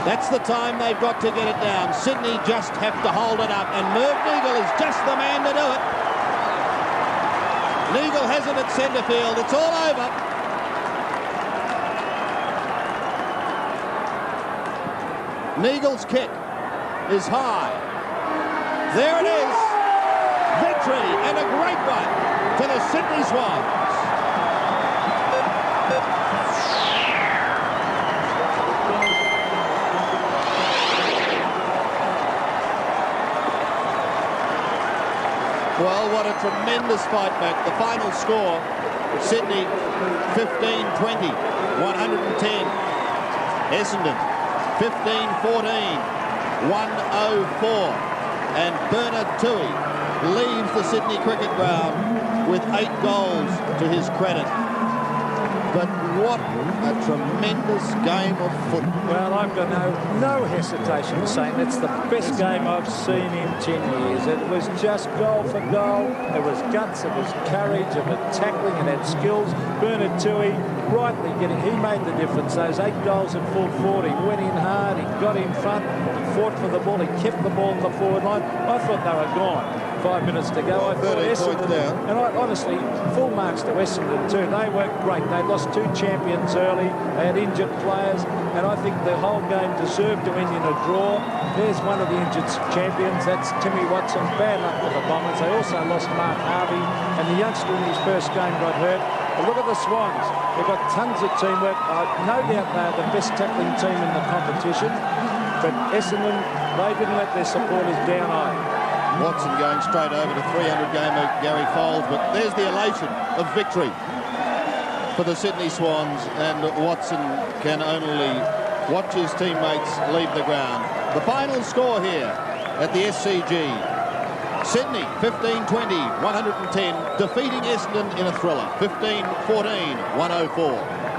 That's the time they've got to get it down. Sydney just have to hold it up. And Merv Neagle is just the man to do it. Neagle has it at centre field. It's all over. Neagle's kick is high. There it is. Victory, and a great one for the Sydney Swans. Well, what a tremendous fight back. The final score, Sydney 15-20, 110. Essendon 15-14, 104. And Bernard Toohey leaves the Sydney cricket ground with 8 goals to his credit. But what a tremendous game of football. Well, I've got no hesitation in saying it's the best game I've seen in 10 years. It was just goal for goal. It was guts, it was courage, it was tackling, it had skills. Bernard Toohey rightly he made the difference. Those 8 goals at full forward, he went in hard, he got in front, he fought for the ball, he kept the ball in the forward line. I thought they were gone. 5 minutes to go. I thought Essendon, and honestly, full marks to Essendon too. They worked great. They lost 2 champions early. They had injured players, and I think the whole game deserved to end in a draw. There's one of the injured champions. That's Timmy Watson. Bad luck with the Bombers. They also lost Mark Harvey, and the youngster in his first game got hurt. But look at the Swans. They've got tons of teamwork. No doubt they're the best tackling team in the competition. But Essendon, they didn't let their supporters down either. Watson going straight over to 300-gamer Gary Fold, but there's the elation of victory for the Sydney Swans, and Watson can only watch his teammates leave the ground. The final score here at the SCG. Sydney 15-20, 110, defeating Essendon in a thriller, 15-14, 104.